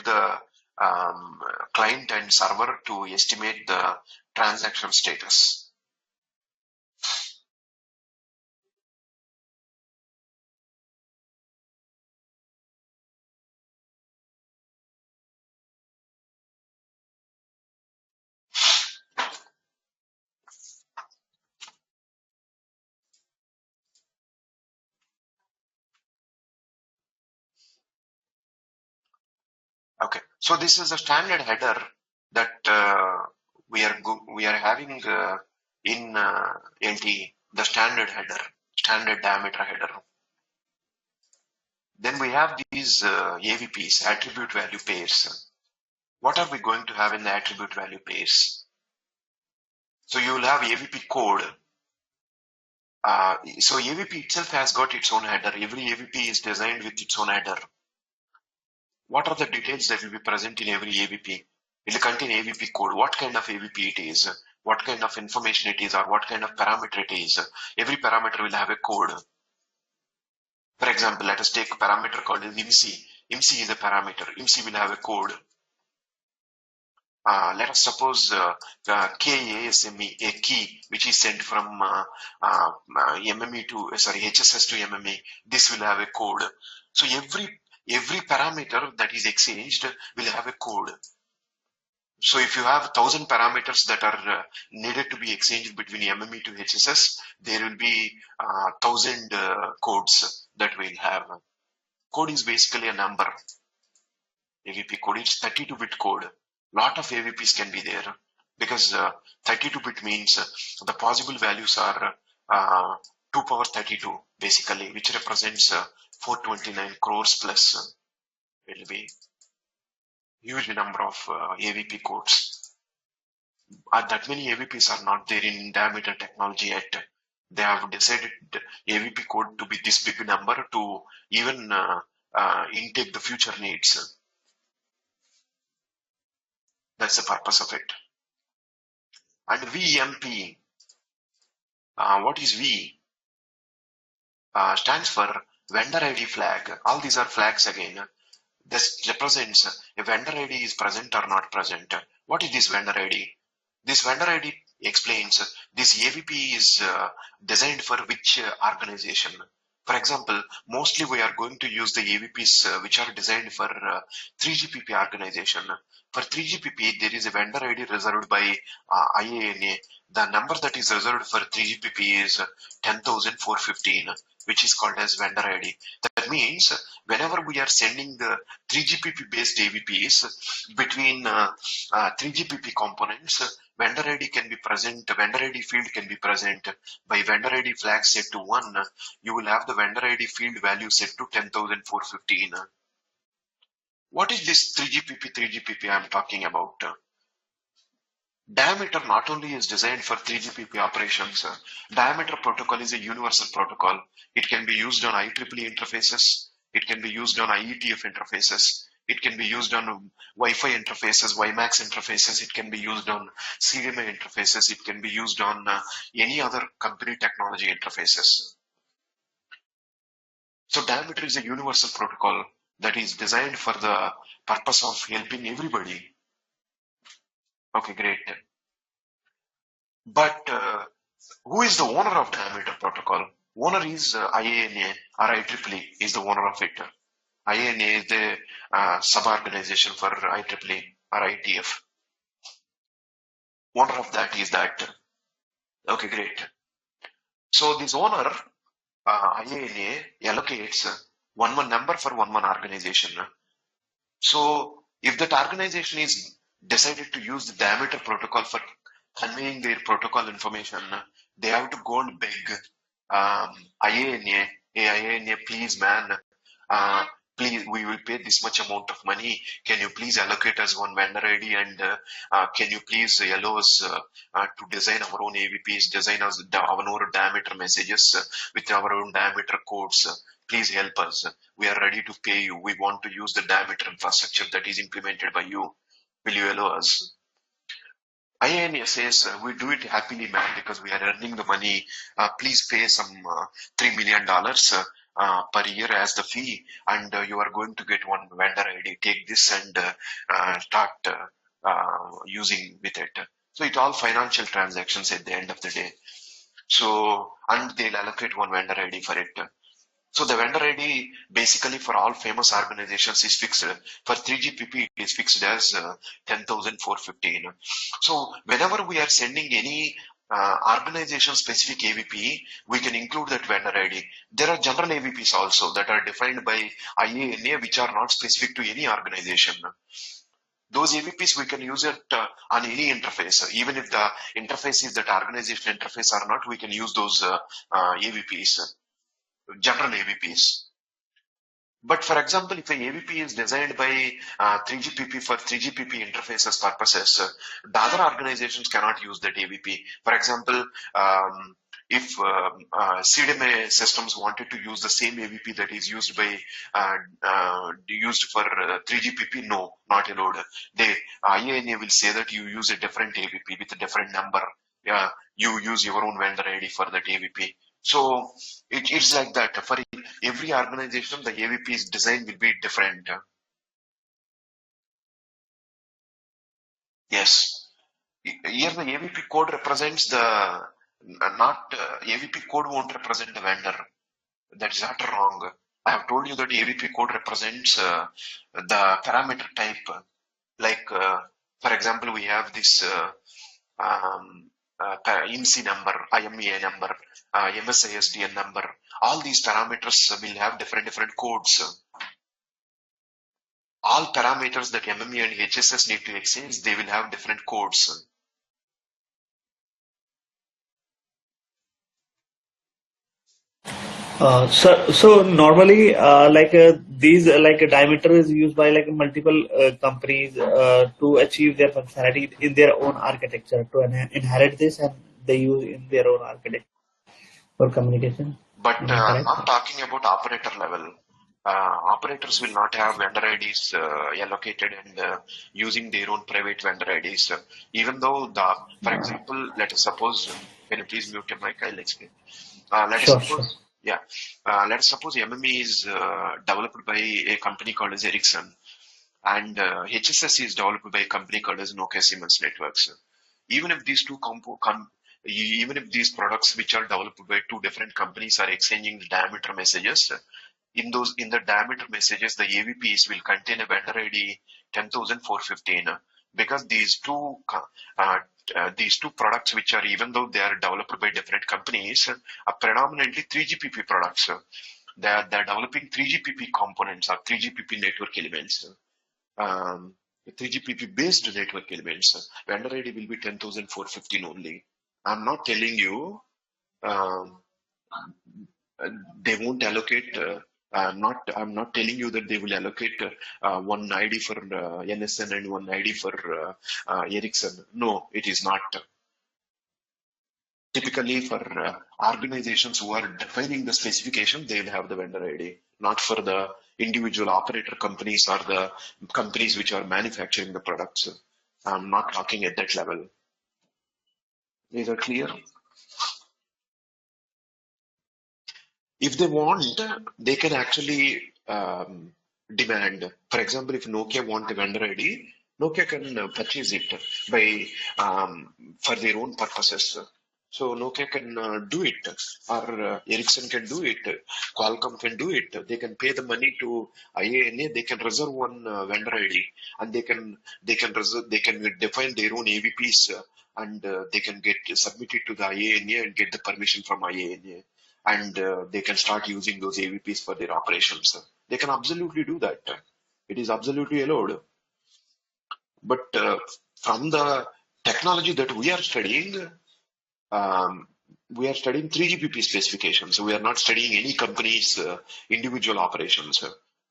the client and server to estimate the transaction status. Okay, so this is a standard header that we are having in LTE, the standard header, standard diameter header. Then we have these AVPs, attribute value pairs. What are we going to have in the attribute value pairs? So you will have AVP code. So AVP itself has got its own header. Every AVP is designed with its own header. What are the details that will be present in every AVP? It will contain AVP code, what kind of AVP it is, what kind of information it is, or what kind of parameter it is. Every parameter will have a code. For example, let us take a parameter called IMSI. IMSI is a parameter. IMSI will have a code. Let us suppose KASME, a key which is sent from MME to HSS to MME. This will have a code. So every parameter that is exchanged will have a code. So if you have 1,000 parameters that are needed to be exchanged between MME to HSS, there will be 1,000 codes that we'll have. Code is basically a number. AVP code, it's 32-bit code. Lot of AVPs can be there because 32-bit means the possible values are 2 power 32 basically, which represents 429 crores plus. It will be huge number of AVP codes. That many AVPs are not there in Daimeter technology yet. They have decided AVP code to be this big number to even intake the future needs. That's the purpose of it. And VMP, what is V? Stands for vendor ID flag. All these are flags again. This represents a vendor ID is present or not present. What is this vendor ID? This vendor ID explains this AVP is designed for which organization. For example, mostly we are going to use the AVPs which are designed for 3GPP organization. For 3GPP, there is a vendor ID reserved by IANA. The number that is reserved for 3GPP is 10,415, which is called as vendor ID. That means whenever we are sending the 3GPP based AVPs between 3GPP components, vendor ID can be present, vendor ID field can be present. By vendor ID flag set to 1, you will have the vendor ID field value set to 10,415. What is this 3GPP I'm talking about? Daimeter not only is designed for 3GPP operations, Daimeter protocol is a universal protocol. It can be used on IEEE interfaces. It can be used on IETF interfaces. It can be used on Wi-Fi interfaces, WiMAX interfaces. It can be used on CDMA interfaces. It can be used on any other company technology interfaces. So Daimeter is a universal protocol that is designed for the purpose of helping everybody. Okay, great. But who is the owner of Daimeter protocol? Owner is IANA or IEEE is the owner of it. IANA is the sub-organization for IEEE or IETF. Owner of that is that. Okay, great. So this owner, IANA, allocates one number for one organization. So if that organization is decided to use the Daimeter protocol for conveying their protocol information, they have to go and beg IANA, hey IANA, please man, please, we will pay this much amount of money. Can you please allocate us one vendor ID and can you please allow us to design our own AVPs, design us our own Daimeter messages with our own Daimeter codes. Please help us. We are ready to pay you. We want to use the Daimeter infrastructure that is implemented by you. Will you allow us? IANA says, we do it happily, man, because we are earning the money. Please pay some $3 million per year as the fee, and you are going to get one vendor ID. Take this and start using with it. So it's all financial transactions at the end of the day. So, and they'll allocate one vendor ID for it. So the vendor ID basically for all famous organizations is fixed. For 3GPP, it is fixed as 10,415. So whenever we are sending any organization specific AVP, we can include that vendor ID. There are general AVPs also that are defined by IANA, which are not specific to any organization. Those AVPs we can use it on any interface. Even if the interface is that organization interface or not, we can use those AVPs. General AVPs. But for example, if a AVP is designed by 3GPP for 3GPP interfaces purposes, the other organizations cannot use that AVP. For example, if CDMA systems wanted to use the same AVP that is used by used for 3GPP, no, not allowed. IANA will say that you use a different AVP with a different number. Yeah, you use your own vendor ID for that AVP. So it's like that. For every organization, the AVP's design will be different. Yes. Here the AVP code represents the, not AVP code won't represent the vendor. That is not wrong. I have told you that AVP code represents the parameter type. Like For example, we have this IMC number, IMEA number, MSISDN number. All these parameters will have different codes. All parameters that MME and HSS need to exchange, they will have different codes. So normally, these like a diameter is used by like multiple companies to achieve their functionality in their own architecture to inherit this, and they use in their own architecture for communication. But Am I I'm correct? not talking about operator level. Operators will not have vendor IDs allocated and using their own private vendor IDs. Even though for example, let us suppose, can you please mute your mic? I'll explain. Let us Sure, sure. suppose, yeah, let us suppose MME is developed by a company called as Ericsson, and HSS is developed by a company called as Nokia Siemens Networks. Even if these two even if these products which are developed by two different companies are exchanging the diameter messages, in the diameter messages, the AVPs will contain a vendor ID 10,415 because these two products, which are, even though they are developed by different companies, are predominantly 3GPP products. They're developing 3GPP components or 3GPP network elements. 3GPP based network elements. Vendor ID will be 10,415 only. I'm not telling you they won't allocate. I'm not telling you that they will allocate one ID for NSN and one ID for Ericsson. No, it is not. Typically, for organizations who are defining the specification, they will have the vendor ID, not for the individual operator companies or the companies which are manufacturing the products. I'm not talking at that level. Is that clear? If they want, they can actually demand. For example, if Nokia want a vendor ID, Nokia can purchase it by for their own purposes. So Nokia can do it, or Ericsson can do it, Qualcomm can do it. They can pay the money to IANA. They can reserve one vendor ID, and they can define their own AVPs, and they can get submitted to the IANA and get the permission from IANA, and they can start using those AVPs for their operations. They can absolutely do that. It is absolutely allowed. But from the technology that we are studying 3GPP specifications. So we are not studying any company's individual operations.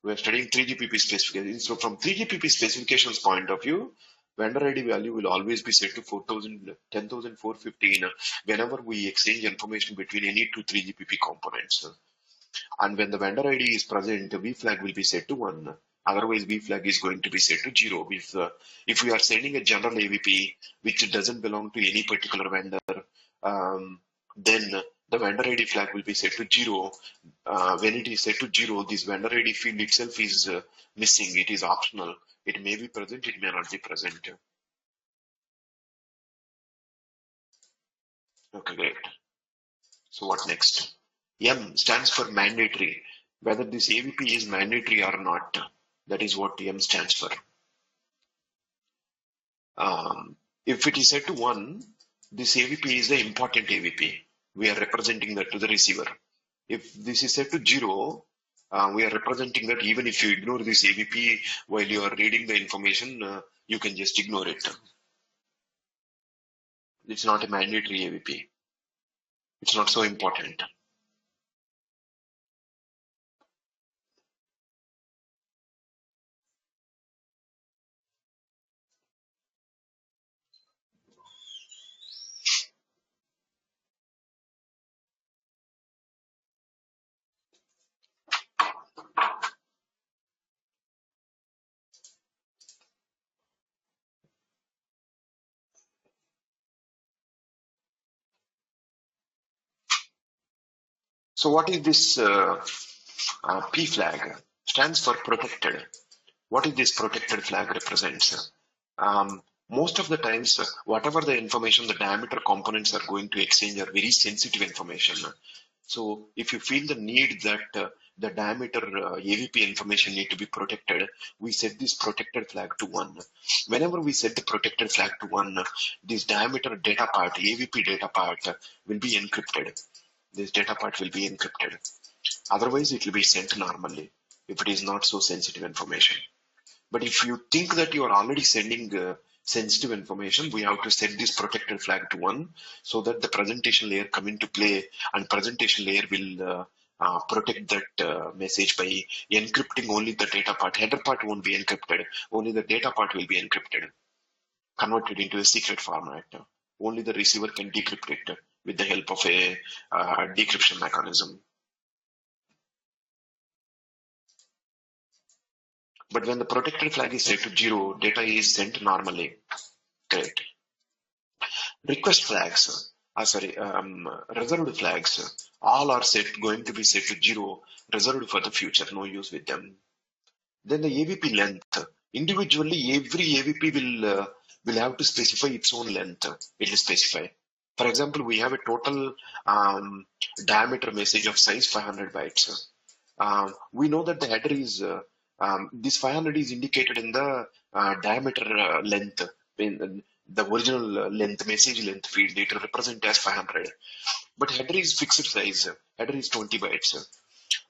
We are studying 3GPP specifications. So from 3GPP specifications point of view, vendor ID value will always be set to 10,415 whenever we exchange information between any two 3GPP components. And when the vendor ID is present, the V flag will be set to 1. Otherwise, V flag is going to be set to 0. If we are sending a general AVP which doesn't belong to any particular vendor, then the vendor ID flag will be set to 0. When it is set to 0, this vendor ID field itself is missing. It is optional. It may be present, it may not be present. Okay, great. So what next? M stands for mandatory. Whether this AVP is mandatory or not, that is what M stands for. If it is set to 1, this AVP is the important AVP. We are representing that to the receiver. If this is set to 0, we are representing that even if you ignore this AVP while you are reading the information, you can just ignore it. It's not a mandatory AVP. It's not so important. So what is this P flag? Stands for protected. What is this protected flag represents? Most of the times, whatever the information the diameter components are going to exchange are very sensitive information. So if you feel the need that the diameter AVP information need to be protected, we set this protected flag to 1. Whenever we set the protected flag to 1, this diameter data part, AVP data part, will be encrypted. This data part will be encrypted. Otherwise, it will be sent normally if it is not so sensitive information. But if you think that you are already sending sensitive information, we have to set this protected flag to 1 so that the presentation layer come into play, and presentation layer will protect that message by encrypting only the data part. Header part won't be encrypted. Only the data part will be encrypted, converted into a secret format. Only the receiver can decrypt it with the help of a decryption mechanism. But when the protected flag is set to 0, data is sent normally. Great. Request flags, reserved flags, all are going to be set to 0, reserved for the future, no use with them. Then the AVP length, individually every AVP will have to specify its own length. It will specify. For example, we have a total diameter message of size 500 bytes. We know that the header is this 500 is indicated in the diameter length, in the original length, message length field. It represents as 500, but header is fixed size. Header is 20 bytes.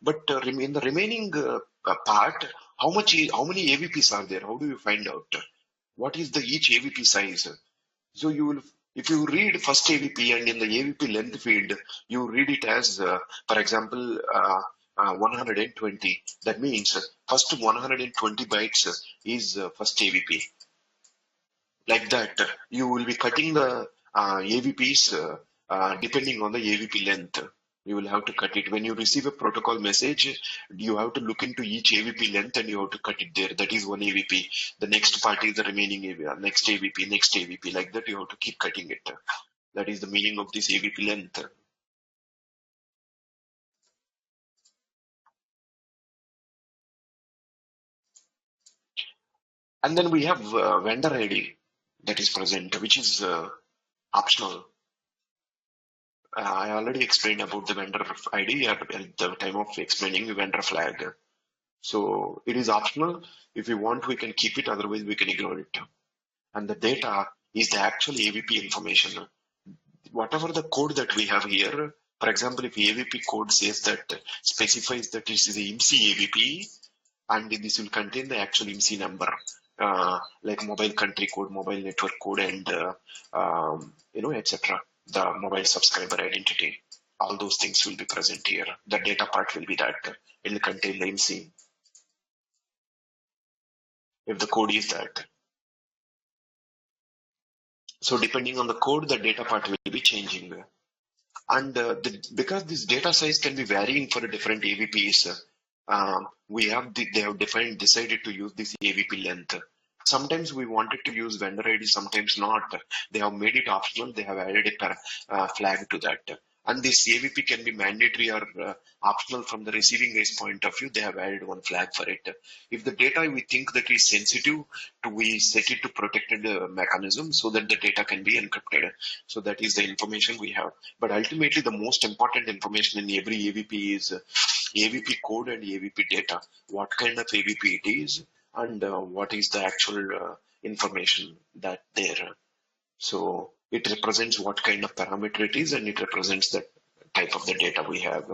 But in the remaining part, how many AVPs are there? How do you find out? What is the each AVP size? So you will, if you read first AVP and in the AVP length field, you read it as, for example, 120. That means first 120 bytes is first AVP. Like that, you will be cutting the AVPs depending on the AVP length. You will have to cut it. When you receive a protocol message, you have to look into each AVP length and you have to cut it there. That is one AVP. The next part is the remaining AVP, next AVP, next AVP. Like that, you have to keep cutting it. That is the meaning of this AVP length. And then we have vendor ID that is present, which is optional. I already explained about the vendor ID at the time of explaining the vendor flag. So it is optional. If we want, we can keep it. Otherwise, we can ignore it. And the data is the actual AVP information. Whatever the code that we have here, for example, if AVP code says that specifies that this is the IMSI AVP, and this will contain the actual IMSI number, like mobile country code, mobile network code, and etc. The mobile subscriber identity. All those things will be present here. The data part will be that. It will contain the IMSI. If the code is that. So depending on the code, the data part will be changing. And because this data size can be varying for different AVPs, they have decided to use this AVP length. Sometimes we wanted to use vendor ID, sometimes not. They have made it optional. They have added a flag to that. And this AVP can be mandatory or optional from the receiving guy's point of view. They have added one flag for it. If the data we think that is sensitive, we set it to protected mechanism so that the data can be encrypted. So that is the information we have. But ultimately, the most important information in every AVP is AVP code and AVP data. What kind of AVP it is, and what is the actual information that there. So it represents what kind of parameter it is, and it represents the type of the data we have.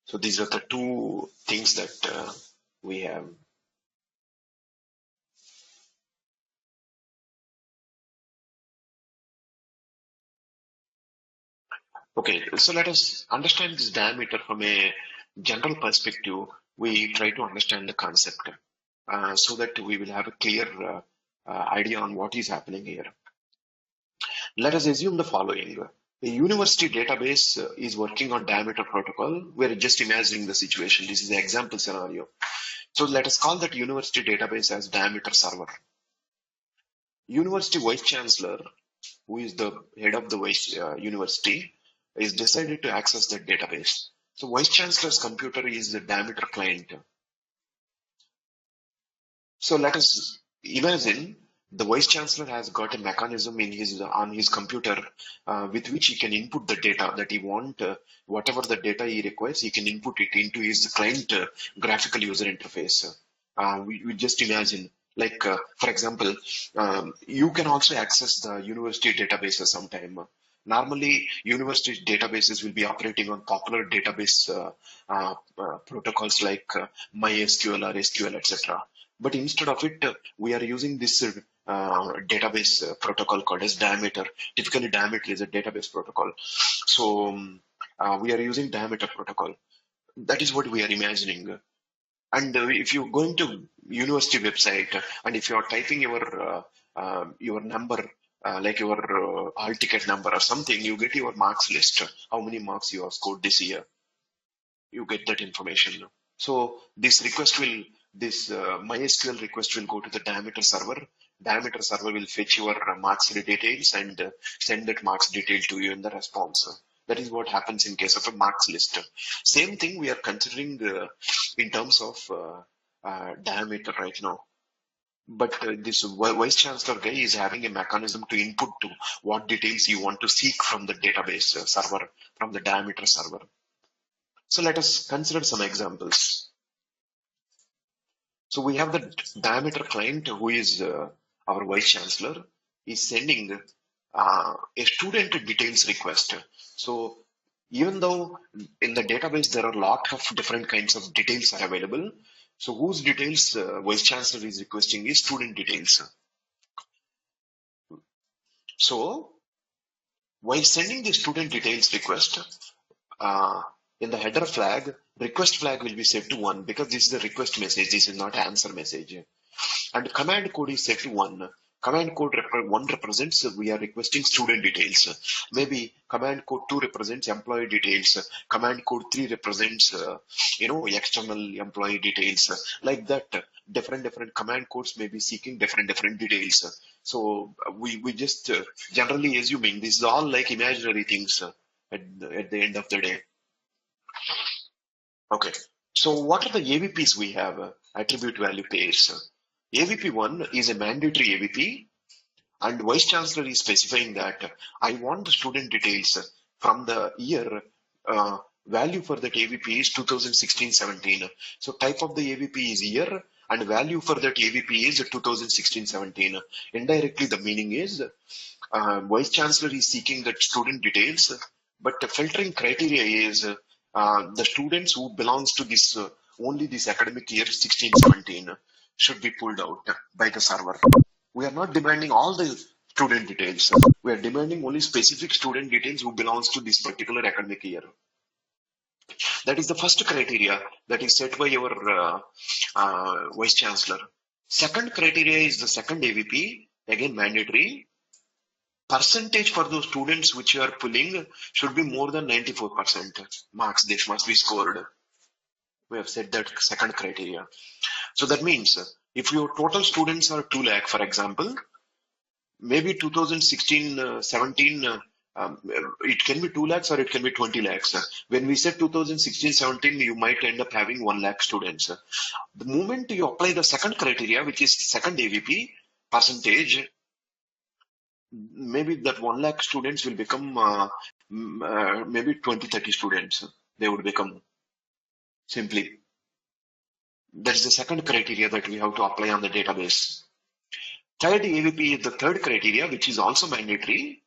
So these are the two things that we have. Okay, so let us understand this diameter from a general perspective. We try to understand the concept so that we will have a clear idea on what is happening here. Let us assume the following. A university database is working on diameter protocol. We're just imagining the situation. This is the example scenario. So let us call that university database as diameter server. University vice chancellor, who is the head of the university, is decided to access that database. So vice chancellor's computer is the diameter client. So let us imagine The vice chancellor has got a mechanism in his on his computer with which he can input the data that he want. Whatever the data he requires, he can input it into his client graphical user interface. We just imagine, like for example, you can also access the university databases sometime. Normally, university databases will be operating on popular database protocols like MySQL or SQL, etc. But instead of it, we are using this database protocol called as Daimeter. Typically, Daimeter is a database protocol. So we are using Daimeter protocol. That is what we are imagining. And if you go into university website and if you are typing your number, like your hall ticket number or something, you get your marks list. How many marks you have scored this year? You get that information. So this MySQL request will go to the Diameter server. Diameter server will fetch your marks details and send that marks detail to you in the response. That is what happens in case of a marks list. Same thing we are considering in terms of Diameter right now. But this vice chancellor guy is having a mechanism to input to what details you want to seek from the database server, from the Diameter server. So let us consider some examples. So we have the Diameter client who is our vice chancellor is sending a student details request. So even though in the database there are a lot of different kinds of details are available, so whose details vice chancellor is requesting is student details. So while sending the student details request, uh, in the header flag, request flag will be set to 1 because this is the request message. This is not answer message. And command code is set to 1. Command code 1 represents we are requesting student details. Maybe command code 2 represents employee details. Command code 3 represents, external employee details. Like that, different command codes may be seeking different details. So we just generally assuming this is all like imaginary things at the end of the day. Okay. So what are the AVPs we have? Attribute value pairs. AVP1 is a mandatory AVP and Vice Chancellor is specifying that I want the student details from the year value for that AVP is 2016-17. So type of the AVP is year and value for that AVP is 2016-17. Indirectly the meaning is Vice Chancellor is seeking that student details, but the filtering criteria is the students who belongs to this only this academic year 16-17 should be pulled out by the server. We are not demanding all the student details. We are demanding only specific student details who belongs to this particular academic year. That is the first criteria that is set by your Vice Chancellor. Second criteria is the second AVP, again mandatory. Percentage for those students which you are pulling should be more than 94% marks. This must be scored. We have set that second criteria. So that means if your total students are 2 lakh, for example, maybe 2016 17 it can be 2 lakhs or it can be 20 lakhs. When we said 2016-17, you might end up having 1 lakh students. The moment you apply the second criteria, which is second AVP percentage, maybe that 1 lakh students will become maybe 20-30 students. They would become simply. That is the second criteria that we have to apply on the database. Third AVP is the third criteria, which is also mandatory.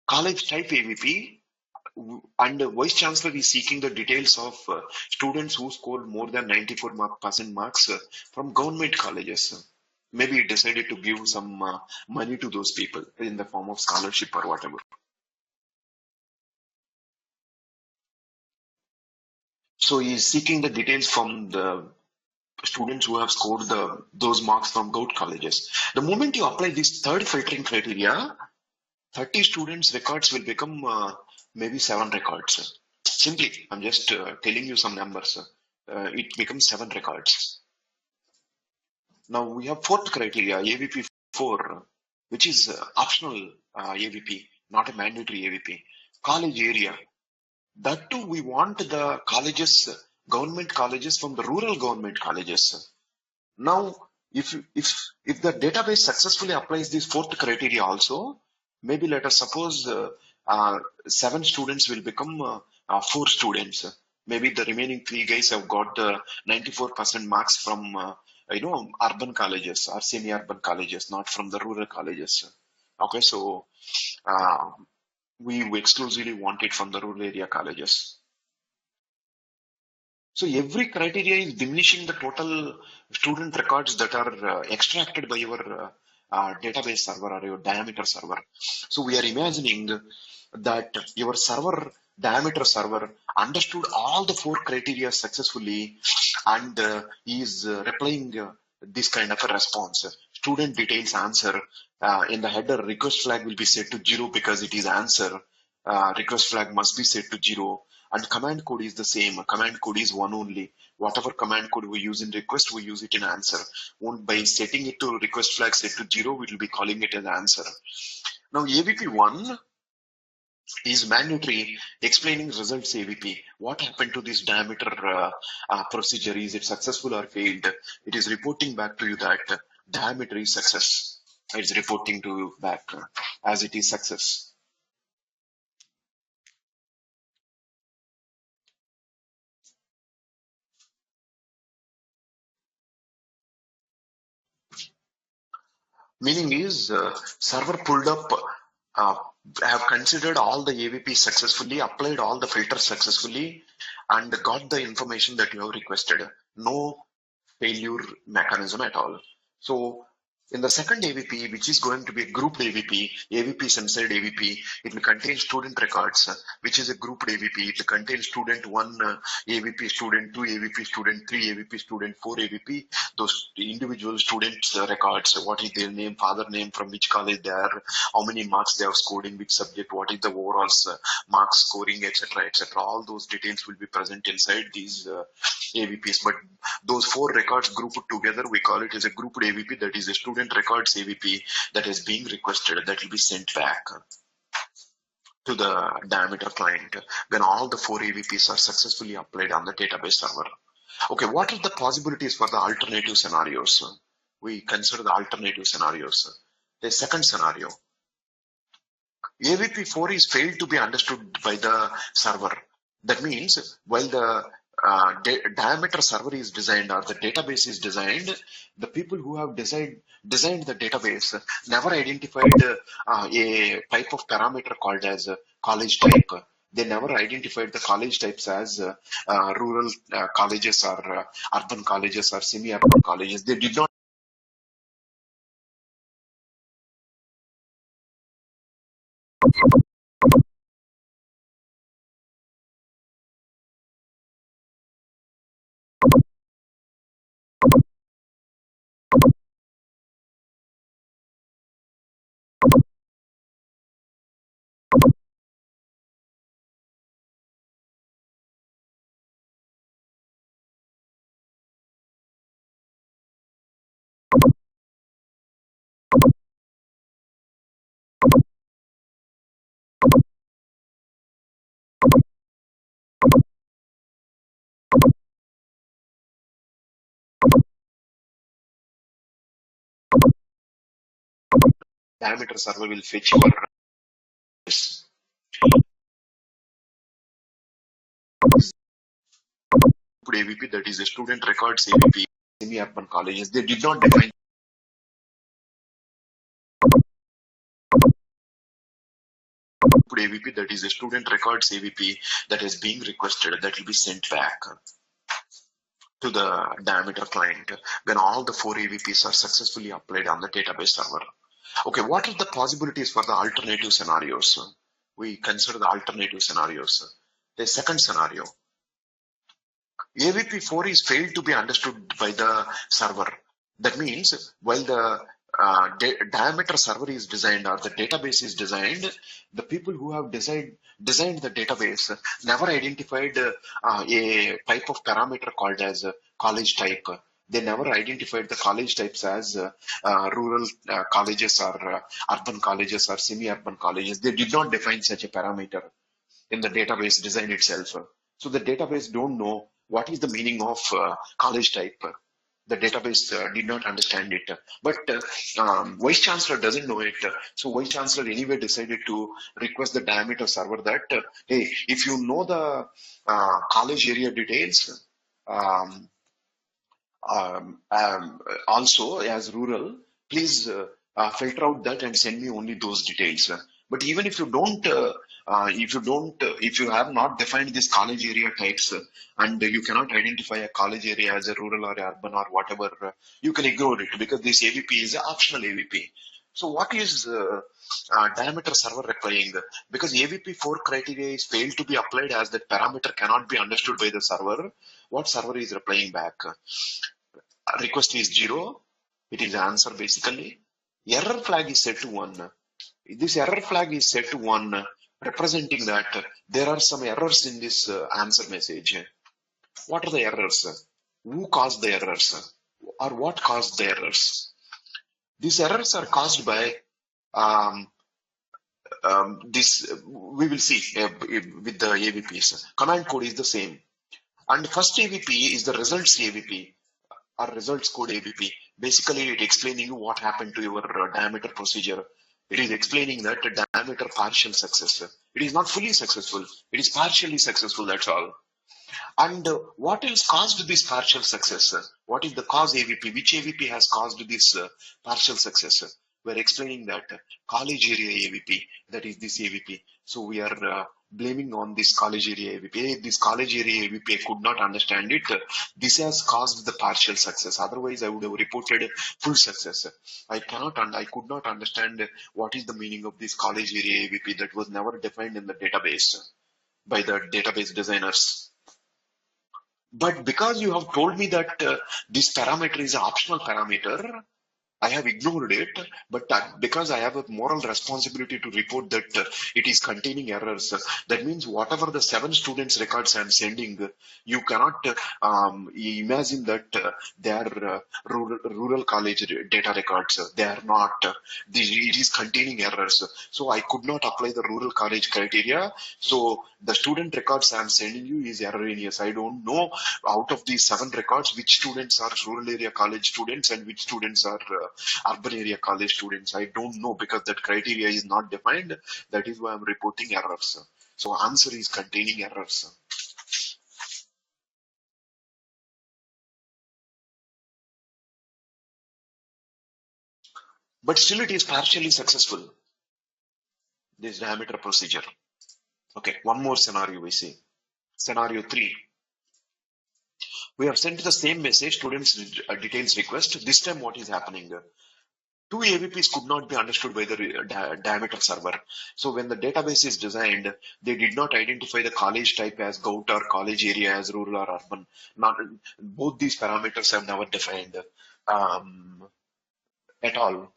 College type AVP, and the Vice Chancellor is seeking the details of students who scored more than 94% marks from government colleges. Maybe he decided to give some money to those people in the form of scholarship or whatever. So he is seeking the details from the students who have scored those marks from GOAT colleges. The moment you apply this third filtering criteria, 30 students records will become maybe 7 records. Simply, I'm just telling you some numbers. It becomes 7 records. Now we have fourth criteria, AVP4, which is optional AVP, not a mandatory AVP. College area. That too, we want the colleges, government colleges from the rural government colleges. Now, If the database successfully applies this fourth criteria also, maybe let us suppose 7 students will become 4 students. Maybe the remaining 3 guys have got 94% marks from urban colleges or semi-urban colleges, not from the rural colleges. Okay, so uh, we exclusively want it from the rural area colleges. So every criteria is diminishing the total student records that are extracted by your database server or your Diameter server. So we are imagining that your server, Diameter server, understood all the 4 criteria successfully and is replying this kind of a response. Student details answer. In the header, request flag will be set to 0 because it is answer. Request flag must be set to 0, and command code is the same. Command code is one only. Whatever command code we use in request, we use it in answer. By setting it to request flag set to 0, we will be calling it as answer. Now AVP1 is mandatory, explaining results AVP. What happened to this Diameter procedure? Is it successful or failed? It is reporting back to you that Diameter is success. It's reporting to you back as it is success. Meaning is server pulled up, uh, have considered all the AVP successfully, applied all the filters successfully, and got the information that you have requested. No failure mechanism at all. So in the second AVP, which is going to be a grouped AVP, AVPs inside AVP, it will contain student records, which is a grouped AVP. It will contain student 1 AVP, student 2 AVP, student 3 AVP, student 4 AVP. Those individual students' records, what is their name, father name, from which college they are, how many marks they have scored in which subject, what is the overall mark scoring, etc., etc. All those details will be present inside these AVPs. But those 4 records grouped together, we call it as a grouped AVP, that is a student records AVP that is being requested, that will be sent back to the Diameter client when all the 4 AVPs are successfully applied on the database server. Okay, what are the possibilities for the alternative scenarios? We consider the alternative scenarios. The second scenario, AVP4 is failed to be understood by the server. That means while the Diameter server is designed or the database is designed, the people who have designed the database never identified a type of parameter called as college type. They never identified the college types as rural colleges or urban colleges or semi-urban colleges. They did not. Diameter server will fetch your AVP, that is a student records AVP, semi-urban colleges. They did not define AVP, that is a student records AVP that is being requested, that will be sent back to the Diameter client when all the 4 AVPs are successfully applied on the database server. Okay, what are the possibilities for the alternative scenarios? We consider the alternative scenarios. The second scenario, AVP4 is failed to be understood by the server. That means while the Diameter server is designed or the database is designed, the people who have designed the database never identified a type of parameter called as college type. They never identified the college types as rural colleges or urban colleges or semi-urban colleges. They did not define such a parameter in the database design itself. So the database don't know what is the meaning of college type. The database did not understand it. But Vice Chancellor doesn't know it. So Vice Chancellor anyway decided to request the Daimeter server that, hey, if you know the college area details, um, also as rural, please filter out that and send me only those details. But even if you have not defined these college area types and you cannot identify a college area as a rural or urban or whatever, you can ignore it because this AVP is an optional AVP. So what is diameter server replying? Because AVP 4 criteria is failed to be applied as that parameter cannot be understood by the server. What server is replying back? Request is 0. It is answer basically. Error flag is set to 1. This error flag is set to 1, representing that there are some errors in this answer message. What are the errors? Who caused the errors? Or what caused the errors? These errors are caused by this. We will see with the AVPs. Command code is the same. And first AVP is the results AVP. Or results code AVP. Basically, it explaining what happened to your diameter procedure. It is explaining that the diameter partial success. It is not fully successful. It is partially successful. That's all. And what else caused this partial success? What is the cause AVP? Which AVP has caused this partial success? We're explaining that college area AVP, that is this AVP. So we are blaming on this college area AVP. This college area AVP could not understand it. This has caused the partial success. Otherwise, I would have reported full success. I could not understand what is the meaning of this college area AVP that was never defined in the database by the database designers. But because you have told me that this parameter is an optional parameter, I have ignored it, but because I have a moral responsibility to report that it is containing errors, that means whatever the 7 students records I am sending, you cannot imagine that they are rural college data records. They are not. It is containing errors. So I could not apply the rural college criteria. So the student records I am sending you is erroneous. I don't know out of these 7 records which students are rural area college students and which students are urban area college students. I don't know because that criteria is not defined. That is why I'm reporting errors. So answer is containing errors. But still it is partially successful, this diameter procedure. Okay, one more scenario we see. Scenario 3. We have sent the same message, students details request. This time what is happening? 2 AVPs could not be understood by the diameter server. So when the database is designed, they did not identify the college type as GOUT or college area as rural or urban. Both these parameters have never defined at all.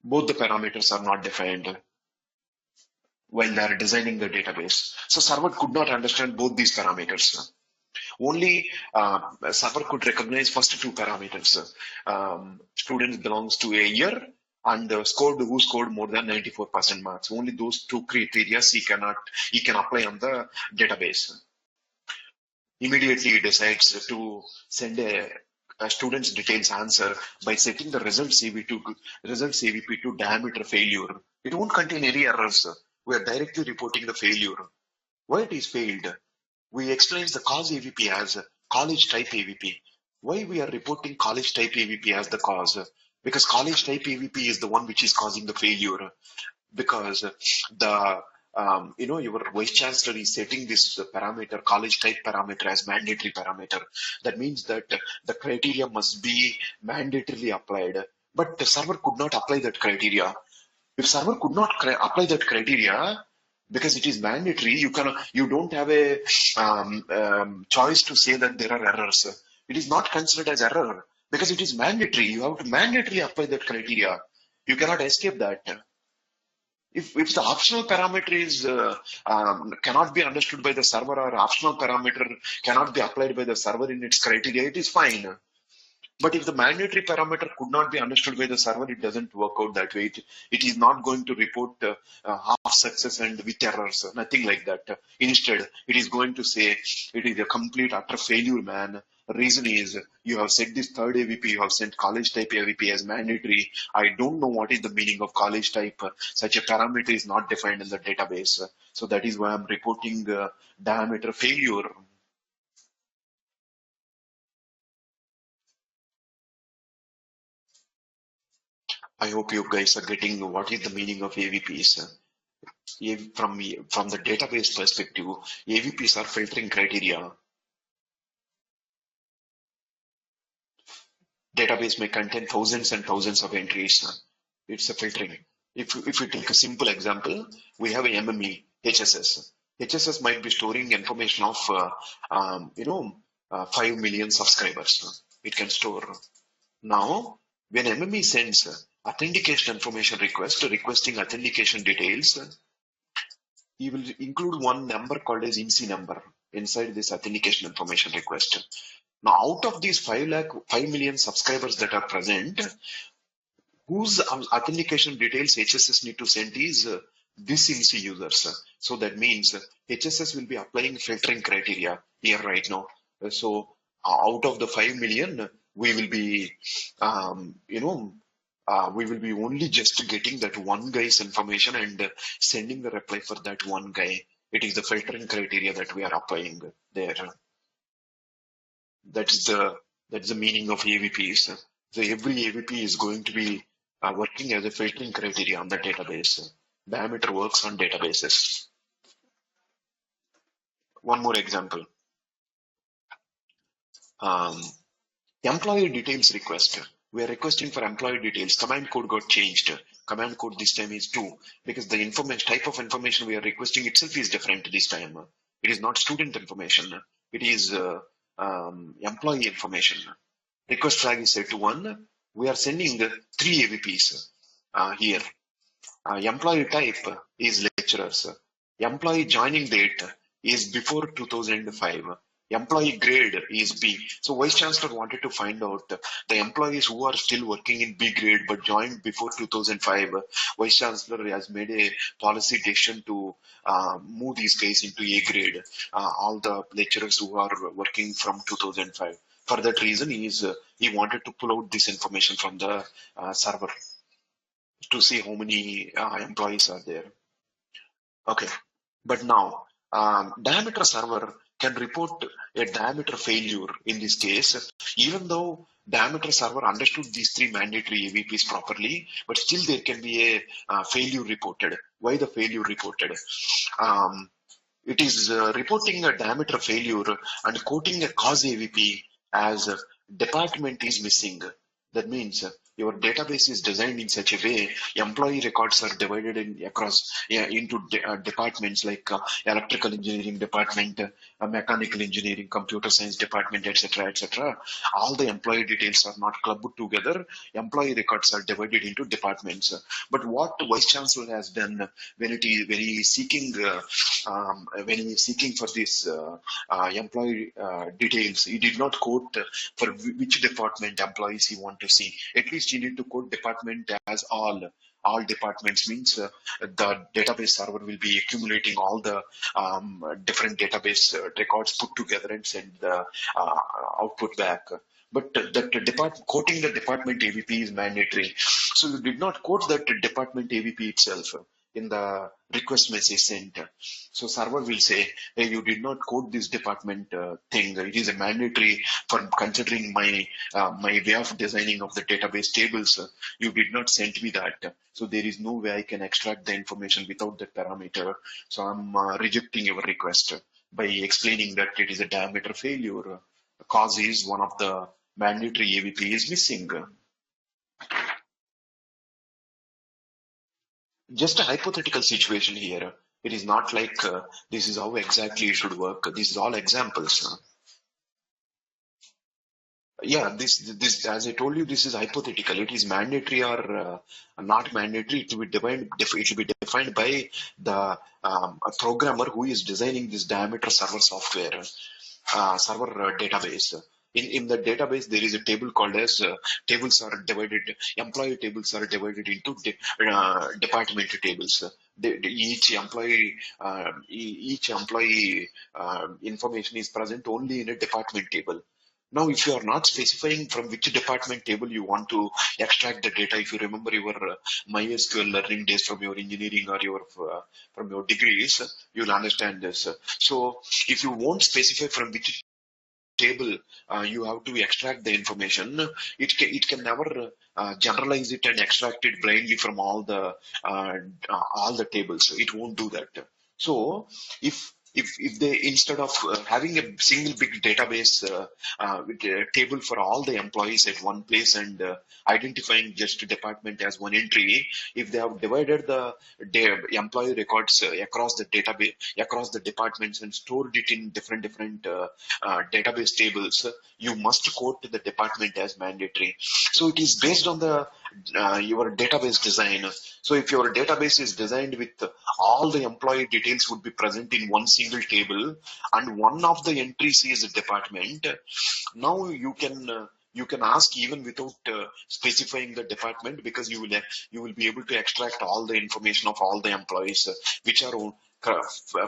Both the parameters are not defined while they are designing the database. So server could not understand both these parameters. Only server could recognize first 2 parameters. Students belongs to a year and who scored more than 94% marks. Only those 2 criteria he can apply on the database. Immediately he decides to send a student's details answer by setting the results AVP to diameter failure. It won't contain any errors. We are directly reporting the failure. Why it is failed? We explain the cause AVP as college type AVP. Why we are reporting college type AVP as the cause? Because college type AVP is the one which is causing the failure. Because the your vice chancellor is setting this parameter, college type parameter, as mandatory parameter. That means that the criteria must be mandatorily applied. But the server could not apply that criteria. If server could not apply that criteria, because it is mandatory, you don't have a choice to say that there are errors. It is not considered as error because it is mandatory. You have to mandatorily apply that criteria. You cannot escape that. If the optional parameter is cannot be understood by the server, or optional parameter cannot be applied by the server in its criteria, it is fine. But if the mandatory parameter could not be understood by the server, it doesn't work out that way. It is not going to report half success and with errors, nothing like that. Instead, it is going to say it is a complete utter failure, man. Reason is you have set this third AVP, you have sent college type AVP as mandatory. I don't know what is the meaning of college type. Such a parameter is not defined in the database. So that is why I'm reporting diameter failure. I hope you guys are getting what is the meaning of AVPs. From the database perspective, AVPs are filtering criteria. Database may contain thousands and thousands of entries. It's a filtering. If you take a simple example, we have a MME, HSS. HSS might be storing information of, 5 million subscribers. It can store. Now, when MME sends authentication information request, requesting authentication details, he will include one number called as INSI number inside this authentication information request. Now, out of these 5 million subscribers that are present, whose authentication details HSS need to send is this INSI users. So that means HSS will be applying filtering criteria here right now. So out of the 5 million, we will be, we will be only just getting that one guy's information and sending the reply for that one guy. It is the filtering criteria that we are applying there. That's the meaning of AVPs. So every AVP is going to be working as a filtering criteria on the database. Diameter works on databases. One more example. Um, Employee details request. We are requesting for employee details. Command code got changed. Command code this time is 2 because the information type of information we are requesting itself is different this time. It is not student information. It is employee information. Request flag is set to 1. We are sending 3 AVPs here. Employee type is lecturers. Employee joining date is before 2005. Employee grade is B. So Vice Chancellor wanted to find out the employees who are still working in B grade but joined before 2005. Vice Chancellor has made a policy decision to move these guys into A grade. All the lecturers who are working from 2005. For that reason, he wanted to pull out this information from the server to see how many employees are there. Okay, but now diameter server can report a diameter failure in this case, even though diameter server understood these 3 mandatory AVPs properly, but still there can be a failure reported. Why the failure reported? It is reporting a diameter failure and quoting a cause AVP as department is missing. That means your database is designed in such a way employee records are divided into departments like electrical engineering department, mechanical engineering, computer science department, etc., etc. All the employee details are not clubbed together. Employee records are divided into departments. But what the Vice Chancellor has done when he is seeking for this employee details, he did not quote for which department employees he want to see. At least you need to quote department as all. All departments means the database server will be accumulating all the different database records put together and send the output back. But quoting the department AVP is mandatory. So you did not quote that department AVP itself in the request message sent. So server will say, hey, you did not quote this department thing. It is a mandatory for considering my way of designing of the database tables. You did not send me that. So there is no way I can extract the information without that parameter. So I'm rejecting your request by explaining that it is a diameter failure. Cause is one of the mandatory AVP is missing. Just a hypothetical situation here. It is not like this is how exactly it should work. This is all examples. Yeah, this as I told you, this is hypothetical. It is mandatory or not mandatory. It will be defined by the a programmer who is designing this diameter server software, server database. In the database, there is a table called as tables are divided. Employee tables are divided into department tables. Each employee information is present only in a department table. Now, if you are not specifying from which department table you want to extract the data, if you remember your MySQL learning days from your engineering or your from your degrees, you'll understand this. So, if you won't specify from which table you have to extract the information, it can never generalize it and extract it blindly from all the tables. It won't do that. So if they, instead of having a single big database with a table for all the employees at one place and identifying just department as one entry, if they have divided the employee records across the database, across the departments, and stored it in different database tables, you must quote the department as mandatory. So it is based on the your database design. So if your database is designed with all the employee details would be present in one single table, and one of the entries is a department, now you can ask even without specifying the department, because you will be able to extract all the information of all the employees which are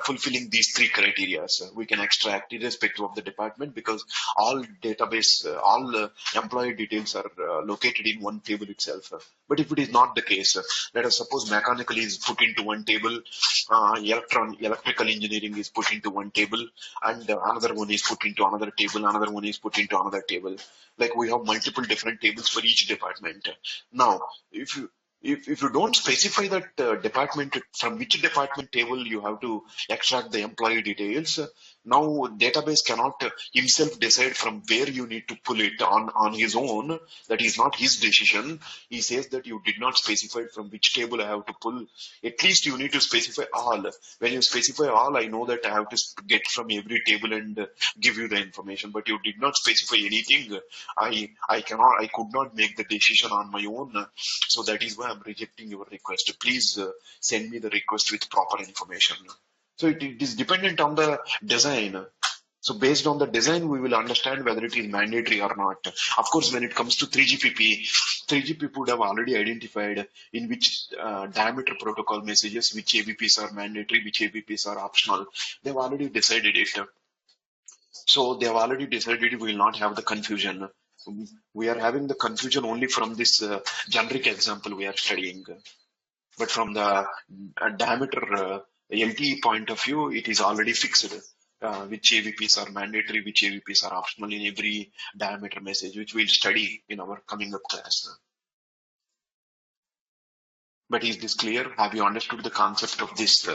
fulfilling these three criteria. We can extract irrespective of the department, because all database, all employee details are located in one table itself. But if it is not the case, let us suppose mechanical is put into one table, electrical engineering is put into one table, and another one is put into another table, another one is put into another table. Like we have multiple different tables for each department. Now, if you don't specify that department, from which department table you have to extract the employee details, now database cannot himself decide from where you need to pull it on his own. That is not his decision. He says that you did not specify from which table I have to pull. At least you need to specify all. When you specify all, I know that I have to get from every table and give you the information. But you did not specify anything. I could not make the decision on my own. So that is why I'm rejecting your request. Please send me the request with proper information. So it is dependent on the design. So based on the design, we will understand whether it is mandatory or not. Of course, when it comes to 3GPP, 3GPP would have already identified in which diameter protocol messages, which ABPs are mandatory, which ABPs are optional. They've already decided it. So they have already decided we will not have the confusion. We are having the confusion only from this generic example we are studying. But from the diameter LTE point of view, it is already fixed. Which AVPs are mandatory, which AVPs are optional in every diameter message, which we'll study in our coming up class. But is this clear? Have you understood the concept of this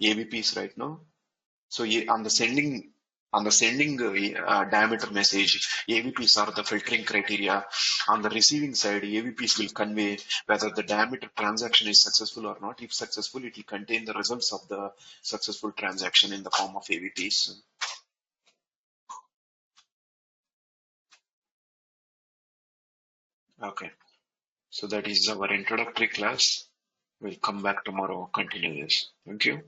AVPs right now? So on the sending diameter message, AVPs are the filtering criteria. On the receiving side, AVPs will convey whether the diameter transaction is successful or not. If successful, it will contain the results of the successful transaction in the form of AVPs. Okay, so that is our introductory class. We'll come back tomorrow, continue this. Thank you.